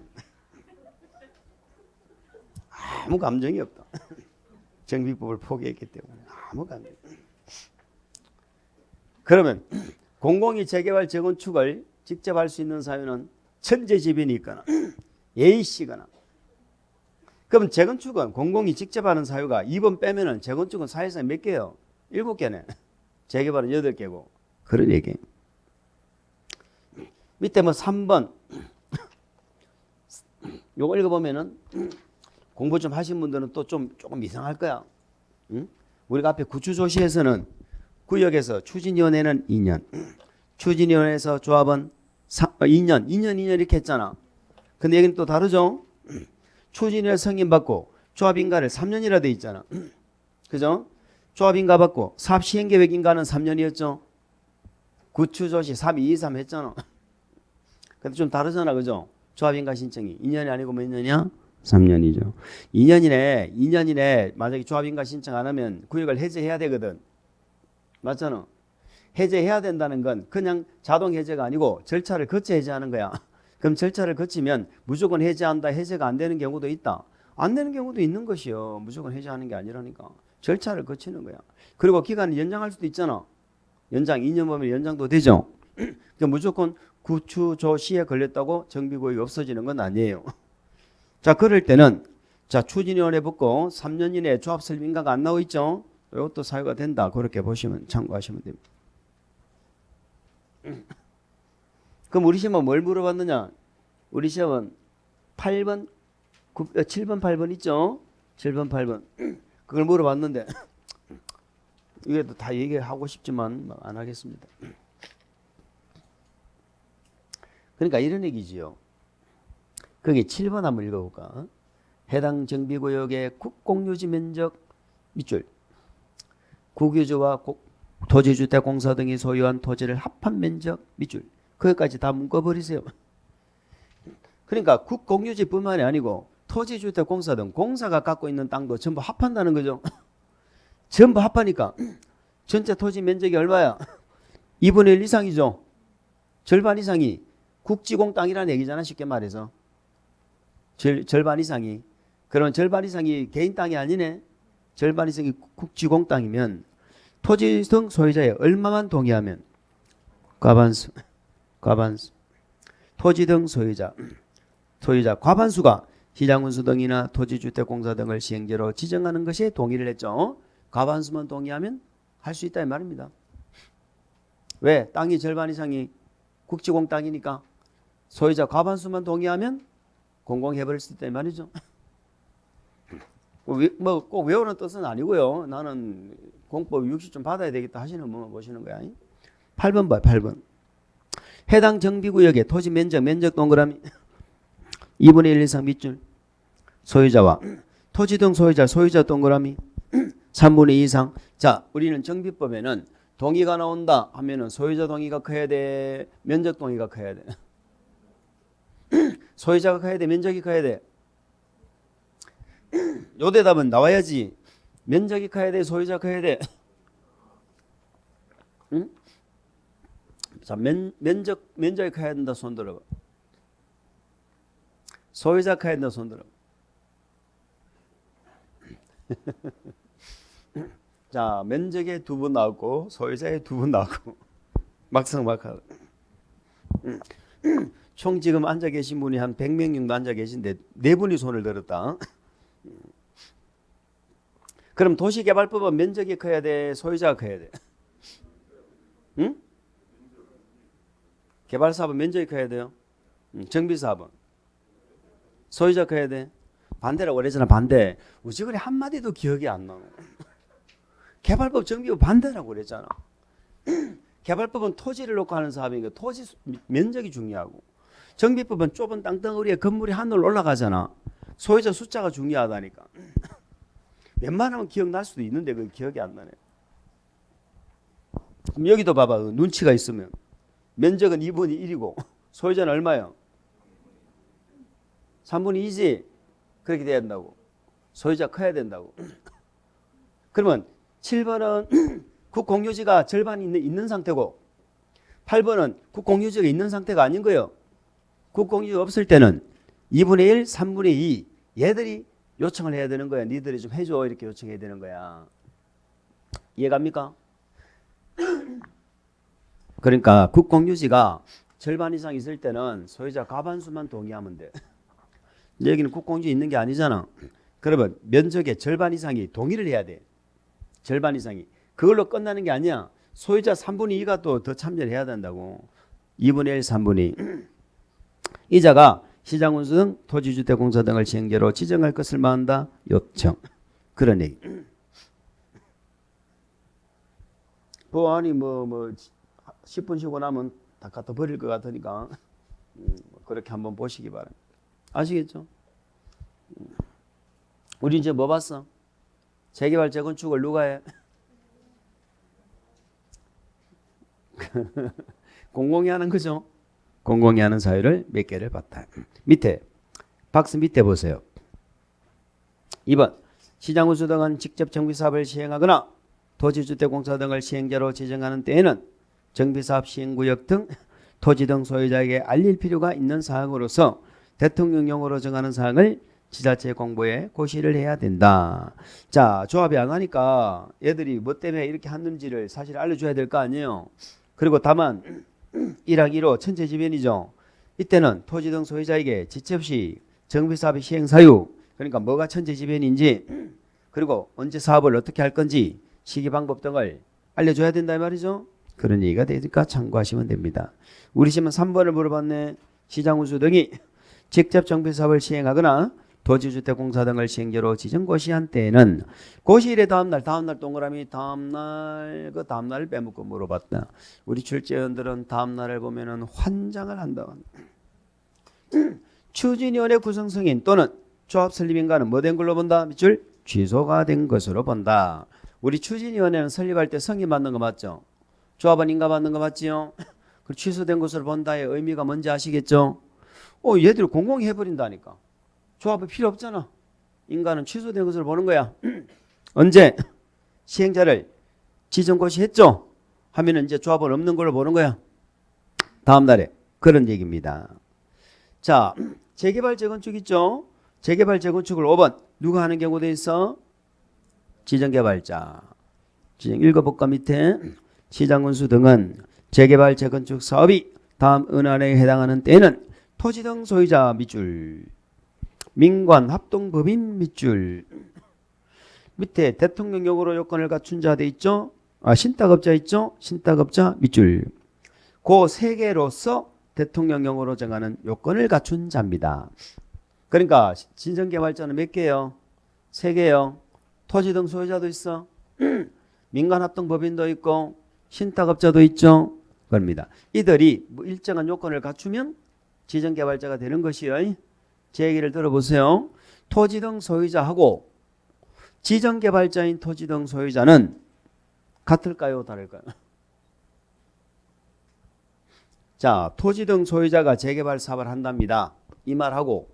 아무 감정이 없다. 정비법을 포기했기 때문에 아무 감정이 없다. 그러면 공공이 재개발 재건축을 직접 할 수 있는 사유는 천재지변이 있거나 A씨거나. 그럼 재건축은 공공이 직접 하는 사유가 2번 빼면은 재건축은 사실상 몇 개요? 7개네. 재개발은 8개고. 그런 얘기예요. 밑에 뭐 3번 요거 읽어보면은 공부 좀 하신 분들은 또 조금 이상할 거야. 응? 우리가 앞에 구추조시에서는 구역에서 추진위원회는 2년, 추진위원회에서 조합은 2년 이렇게 했잖아. 근데 여기는 또 다르죠? 추진위원회 승인받고 조합인가를 3년이라 돼 있잖아. 그죠? 조합인가 받고 사업시행계획인가는 3년이었죠. 구추조시 3, 2, 3 했잖아. 근데 좀 다르잖아. 그죠? 조합인가 신청이 2년이 아니고 몇 년이야? 3년이죠. 2년 이내 만약에 조합인가 신청 안 하면 구역을 해제해야 되거든. 맞잖아. 해제해야 된다는 건 그냥 자동 해제가 아니고 절차를 거쳐 해제하는 거야. 그럼 절차를 거치면 무조건 해제한다. 해제가 안 되는 경우도 있다. 안 되는 경우도 있는 것이요. 무조건 해제하는 게 아니라니까. 절차를 거치는 거야. 그리고 기간을 연장할 수도 있잖아. 연장 2년 보면 연장도 되죠. 그러니까 무조건 구추조시에 걸렸다고 정비구역이 없어지는 건 아니에요. 자, 그럴 때는 자 추진위원회 붙고 3년 이내에 조합 설립 인가가 안 나와 있죠. 이것도 사유가 된다. 그렇게 보시면 참고하시면 됩니다. 그럼 우리 시험은 뭘 물어봤느냐? 우리 시험은 7번, 8번 있죠? 7번, 8번. 그걸 물어봤는데 이게 다 얘기하고 싶지만 안 하겠습니다. 그러니까 이런 얘기지요. 거기 7번 한번 읽어볼까? 해당 정비구역의 국공유지 면적 밑줄 국유지와 토지주택공사 등이 소유한 토지를 합한 면적 밑줄 거기까지 다 묶어버리세요. 그러니까 국공유지뿐만이 아니고 토지주택공사 등 공사가 갖고 있는 땅도 전부 합한다는 거죠. 전부 합하니까 전체 토지 면적이 얼마야? 2분의 1 이상이죠. 절반 이상이 국지공 땅이라는 얘기잖아. 쉽게 말해서 절반 이상이. 그러면 절반 이상이 개인 땅이 아니네. 절반 이상이 국지공 땅이면 토지 등 소유자의 얼마만 동의하면 과반수 토지 등 소유자 과반수가 시장군수 등이나 토지주택공사 등을 시행제로 지정하는 것에 동의를 했죠. 과반수만 동의하면 할 수 있다 이 말입니다. 왜? 땅이 절반 이상이 국지공 땅이니까 소유자 과반수만 동의하면 공공해버릴 수 있다 이 말이죠. 뭐 꼭 외우는 뜻은 아니고요. 나는 공법 60점 받아야 되겠다 하시는 분만 보시는 거야. 8번 봐. 8번. 해당 정비구역의 토지 면적 동그라미 2분의 1 이상 밑줄 소유자와 토지 등 소유자 동그라미 3분의 2 이상. 자, 우리는 정비법에는 동의가 나온다 하면은 소유자 동의가 커야 돼, 면적 동의가 커야 돼. 소유자가 커야 돼, 면적이 커야 돼. 요 대답은 나와야지. 면적이 커야 돼, 소유자 커야 돼. 응? 자, 면적이 커야 된다. 손 들어봐. 소유자 커야 된다. 손 들어봐. 자, 면적에 2분 나왔고 소유자에 2분 나왔고 막상막하. 총 지금 앉아 계신 분이 한 100명 정도 앉아 계신데 4분이 손을 들었다. 그럼 도시개발법은 면적이 커야 돼, 소유자가 커야 돼? 응? 개발사업은 면적이 커야 돼요. 정비사업은 소유자 커야 돼. 반대라고 그랬잖아. 반대. 우지 그래 한마디도 기억이 안 나고. 개발법 정비법 반대라고 그랬잖아. 개발법은 토지를 놓고 하는 사업이니까 토지 면적이 중요하고, 정비법은 좁은 땅덩어리에 건물이 하늘 올라가잖아. 소유자 숫자가 중요하다니까. 웬만하면 기억날 수도 있는데 그 기억이 안 나네. 그럼 여기도 봐봐. 눈치가 있으면 면적은 2분의 1이고 소유자는 얼마요? 3분의 2지. 그렇게 돼야 된다고. 소유자 커야 된다고. 그러면 7번은 국공유지가 절반이 있는 상태고 8번은 국공유지가 있는 상태가 아닌 거예요. 국공유지가 없을 때는 2분의 1, 3분의 2 얘들이 요청을 해야 되는 거야. 니들이 좀 해줘 이렇게 요청해야 되는 거야. 이해갑니까? 그러니까 국공유지가 절반 이상 있을 때는 소유자 과반수만 동의하면 돼. 여기는 국공유지 있는 게 아니잖아. 그러면 면적의 절반 이상이 동의를 해야 돼. 절반 이상이. 그걸로 끝나는 게 아니야. 소유자 3분의 2가 또 더 참여를 해야 된다고. 2분의 1, 3분의 2. 이자가 시장운수 등 토지주택공사 등을 시행자로 지정할 것을 마한다. 요청. 그런 얘기. 보안이 뭐 10분 쉬고 나면 다 갖다 버릴 것 같으니까 그렇게 한번 보시기 바랍니다. 아시겠죠? 우리 이제 뭐 봤어? 재개발 재건축을 누가 해? 공공이 하는 거죠. 공공이 하는 사유를 몇 개를 봤다. 밑에 박스 밑에 보세요. 2번 시장운수 등은 직접 정비사업을 시행하거나 토지주택공사 등을 시행자로 지정하는 때에는 정비사업 시행구역 등 토지 등 소유자에게 알릴 필요가 있는 사항으로서 대통령령으로 정하는 사항을 지자체 공보에 고시를 해야 된다. 자, 조합이 안 가니까 얘들이 뭐 때문에 이렇게 했는지를 사실 알려줘야 될 거 아니에요. 그리고 다만 1항 1호 천체지변이죠. 이때는 토지 등 소유자에게 지체 없이 정비사업의 시행 사유, 그러니까 뭐가 천체지변인지, 그리고 언제 사업을 어떻게 할 건지 시기 방법 등을 알려줘야 된다 이 말이죠. 그런 얘기가 되니까 참고하시면 됩니다. 우리 시험은 3번을 물어봤네. 시장운수 등이 직접 정비사업을 시행하거나 토지주택공사 등을 시행자로 지정 고시한 때에는 고시일의 다음날 동그라미 다음날 그 다음날을 빼먹고 물어봤다. 우리 출제원들은 다음날을 보면은 환장을 한다. 추진위원회 구성 승인 또는 조합 설립인가는 뭐 된 걸로 본다? 밑줄 취소가 된 것으로 본다. 우리 추진위원회는 설립할 때 승인 받는 거 맞죠? 조합은 인가 받는 거 맞지요? 그 취소된 것으로 본다의 의미가 뭔지 아시겠죠? 얘들 공공이 해버린다니까. 조합이 필요 없잖아. 인가는 취소된 것으로 보는 거야. 언제 시행자를 지정고시했죠? 하면은 이제 조합은 없는 걸로 보는 거야. 다음 날에 그런 얘기입니다. 자, 재개발 재건축 있죠? 재개발 재건축을 5번 누가 하는 경우도 있어? 지정개발자. 지정 읽어볼까 밑에 시장운수 등은 재개발 재건축 사업이 다음 은하에 해당하는 때에는 토지 등 소유자 밑줄 민관 합동법인 밑줄 밑에 대통령령으로 요건을 갖춘 자 돼 있죠? 신탁업자 있죠? 신탁업자 밑줄 그 세 개로서 대통령령으로 정하는 요건을 갖춘 자입니다. 그러니까 진정개발자는 몇 개요? 3개요. 토지 등 소유자도 있어. 민간합동법인도 있고 신탁업자도 있죠. 겁니다. 이들이 뭐 일정한 요건을 갖추면 지정개발자가 되는 것이요. 제 얘기를 들어보세요. 토지 등 소유자하고 지정개발자인 토지 등 소유자는 같을까요? 다를까요? 자, 토지 등 소유자가 재개발 사업을 한답니다. 이 말하고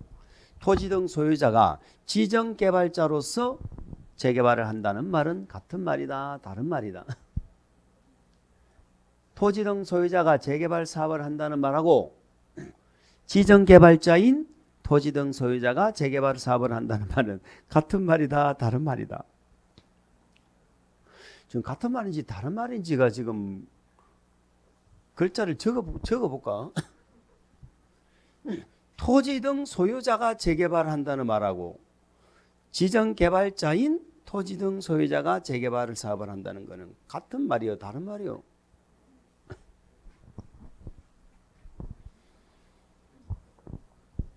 토지 등 소유자가 지정개발자로서 재개발을 한다는 말은 같은 말이다, 다른 말이다. 토지 등 소유자가 재개발 사업을 한다는 말하고 지정개발자인 토지 등 소유자가 재개발 사업을 한다는 말은 같은 말이다, 다른 말이다. 지금 같은 말인지 다른 말인지가 지금 글자를 적어볼까? 토지 등 소유자가 재개발한다는 말하고 지정개발자인 토지 등 소유자가 재개발을 사업을 한다는 것은 같은 말이요, 다른 말이요?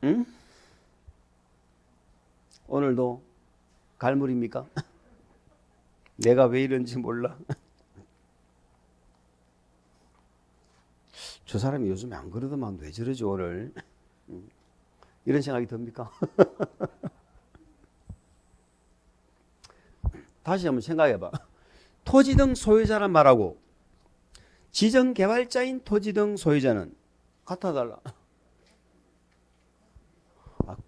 응? 오늘도 갈물입니까? 내가 왜 이런지 몰라. 저 사람이 요즘에 안 그러더만 왜 저러지 오늘. 이런 생각이 듭니까? 다시 한번 생각해봐. 토지 등 소유자란 말하고 지정개발자인 토지 등 소유자는 같아 달라?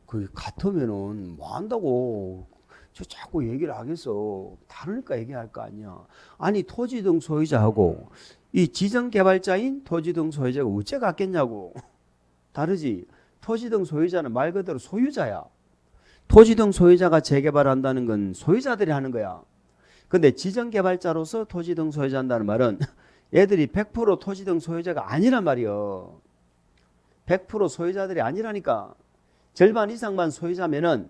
그 같으면은 뭐 한다고 저 자꾸 얘기를 하겠어. 다르니까 얘기할 거 아니야. 아니 토지 등 소유자하고 이 지정개발자인 토지 등 소유자가 어째 같겠냐고. 다르지. 토지 등 소유자는 말 그대로 소유자야. 토지 등 소유자가 재개발한다는 건 소유자들이 하는 거야. 근데 지정개발자로서 토지 등 소유자 한다는 말은 얘들이 100% 토지 등 소유자가 아니란 말이요. 100% 소유자들이 아니라니까. 절반 이상만 소유자면은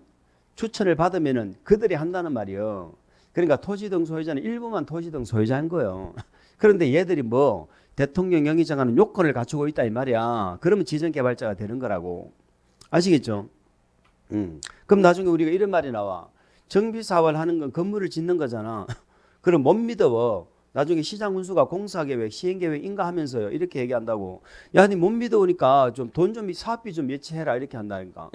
추천을 받으면은 그들이 한다는 말이요. 그러니까 토지 등 소유자는 일부만 토지 등 소유자인 거예요. 그런데 얘들이 뭐 대통령령이 정하는 요건을 갖추고 있다 이 말이야. 그러면 지정개발자가 되는 거라고. 아시겠죠? 그럼 나중에 우리가 이런 말이 나와. 정비사업을 하는 건 건물을 짓는 거잖아. 그럼 못 믿어. 나중에 시장운수가 공사계획, 시행계획 인가하면서요. 이렇게 얘기한다고. 야, 니 못 믿어오니까 좀 돈 좀 사업비 좀 예치해라. 이렇게 한다니까.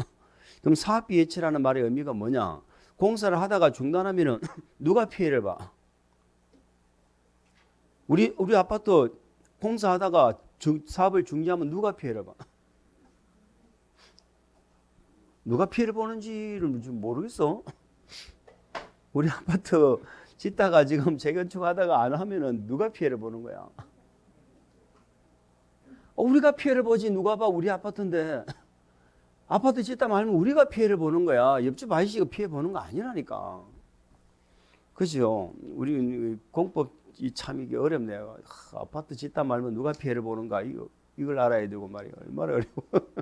그럼 사업비 예치라는 말의 의미가 뭐냐? 공사를 하다가 중단하면은 누가 피해를 봐? 우리 아파트 공사하다가 사업을 중지하면 누가 피해를 봐? 누가 피해를 보는지를 좀 모르겠어. 우리 아파트 짓다가 지금 재건축하다가 안 하면은 누가 피해를 보는 거야? 우리가 피해를 보지 누가 봐? 우리 아파트인데. 아파트 짓다 말면 우리가 피해를 보는 거야. 옆집 아저씨가 피해 보는 거 아니라니까. 그죠? 우리 공법이 참 이게 어렵네요. 아파트 짓다 말면 누가 피해를 보는가? 이걸 알아야 되고 말이야. 얼마나 어려워.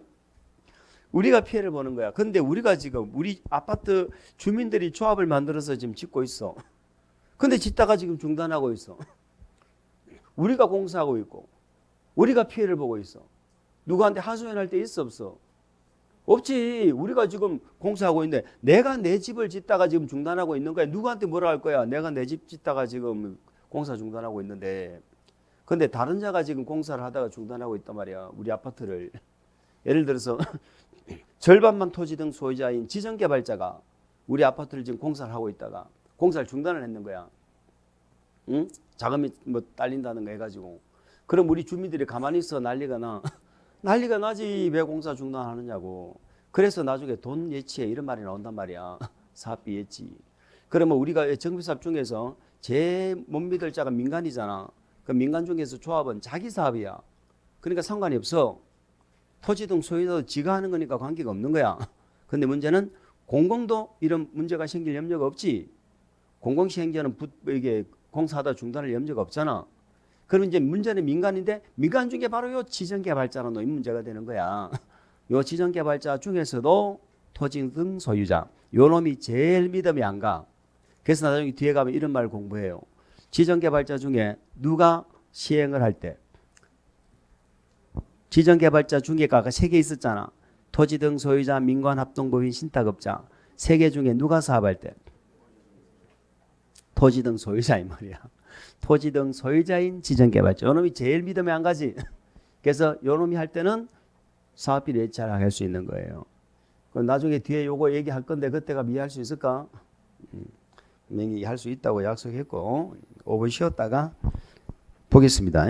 우리가 피해를 보는 거야. 근데 우리가 지금 우리 아파트 주민들이 조합을 만들어서 지금 짓고 있어. 근데 짓다가 지금 중단하고 있어. 우리가 공사하고 있고 우리가 피해를 보고 있어. 누구한테 하소연할 때 있어 없어? 없지. 우리가 지금 공사하고 있는데 내가 내 집을 짓다가 지금 중단하고 있는 거야. 누구한테 뭐라 할 거야? 내가 내 집 짓다가 지금 공사 중단하고 있는데. 근데 다른 자가 지금 공사를 하다가 중단하고 있단 말이야. 우리 아파트를. 예를 들어서 절반만 토지 등 소유자인 지정개발자가 우리 아파트를 지금 공사를 하고 있다가 공사를 중단을 했는 거야. 응? 자금이 뭐 딸린다는 거 해가지고. 그럼 우리 주민들이 가만히 있어 난리가 나. 난리가 나지. 왜 공사 중단하느냐고. 그래서 나중에 돈 예치해 이런 말이 나온단 말이야. 사업비 예치. 그러면 우리가 정비사업 중에서 제일 못 믿을 자가 민간이잖아. 그 민간 중에서 조합은 자기 사업이야. 그러니까 상관이 없어. 토지 등 소유자도 지가 하는 거니까 관계가 없는 거야. 근데 문제는 공공도 이런 문제가 생길 염려가 없지. 공공시행자는 이게 공사하다 중단할 염려가 없잖아. 그럼 이제 문제는 민간인데 민간 중에 바로 요 지정개발자라는 놈이 문제가 되는 거야. 요 지정개발자 중에서도 토지 등 소유자. 요 놈이 제일 믿음이 안 가. 그래서 나중에 뒤에 가면 이런 말 공부해요. 지정개발자 중에 누가 시행을 할 때 지정개발자 중에가 아까 3개 있었잖아. 토지 등 소유자, 민관합동법인, 신탁업자. 3개 중에 누가 사업할 때? 토지 등 소유자 이 말이야. 토지 등 소유자인 지정개발자. 요놈이 제일 믿음에 안 가지. 그래서 요놈이 할 때는 사업비리 예찰을 할 수 있는 거예요. 나중에 뒤에 요거 얘기할 건데 그때가 이해할 수 있을까? 분명히 할 수 있다고 약속했고 5분 쉬었다가 보겠습니다.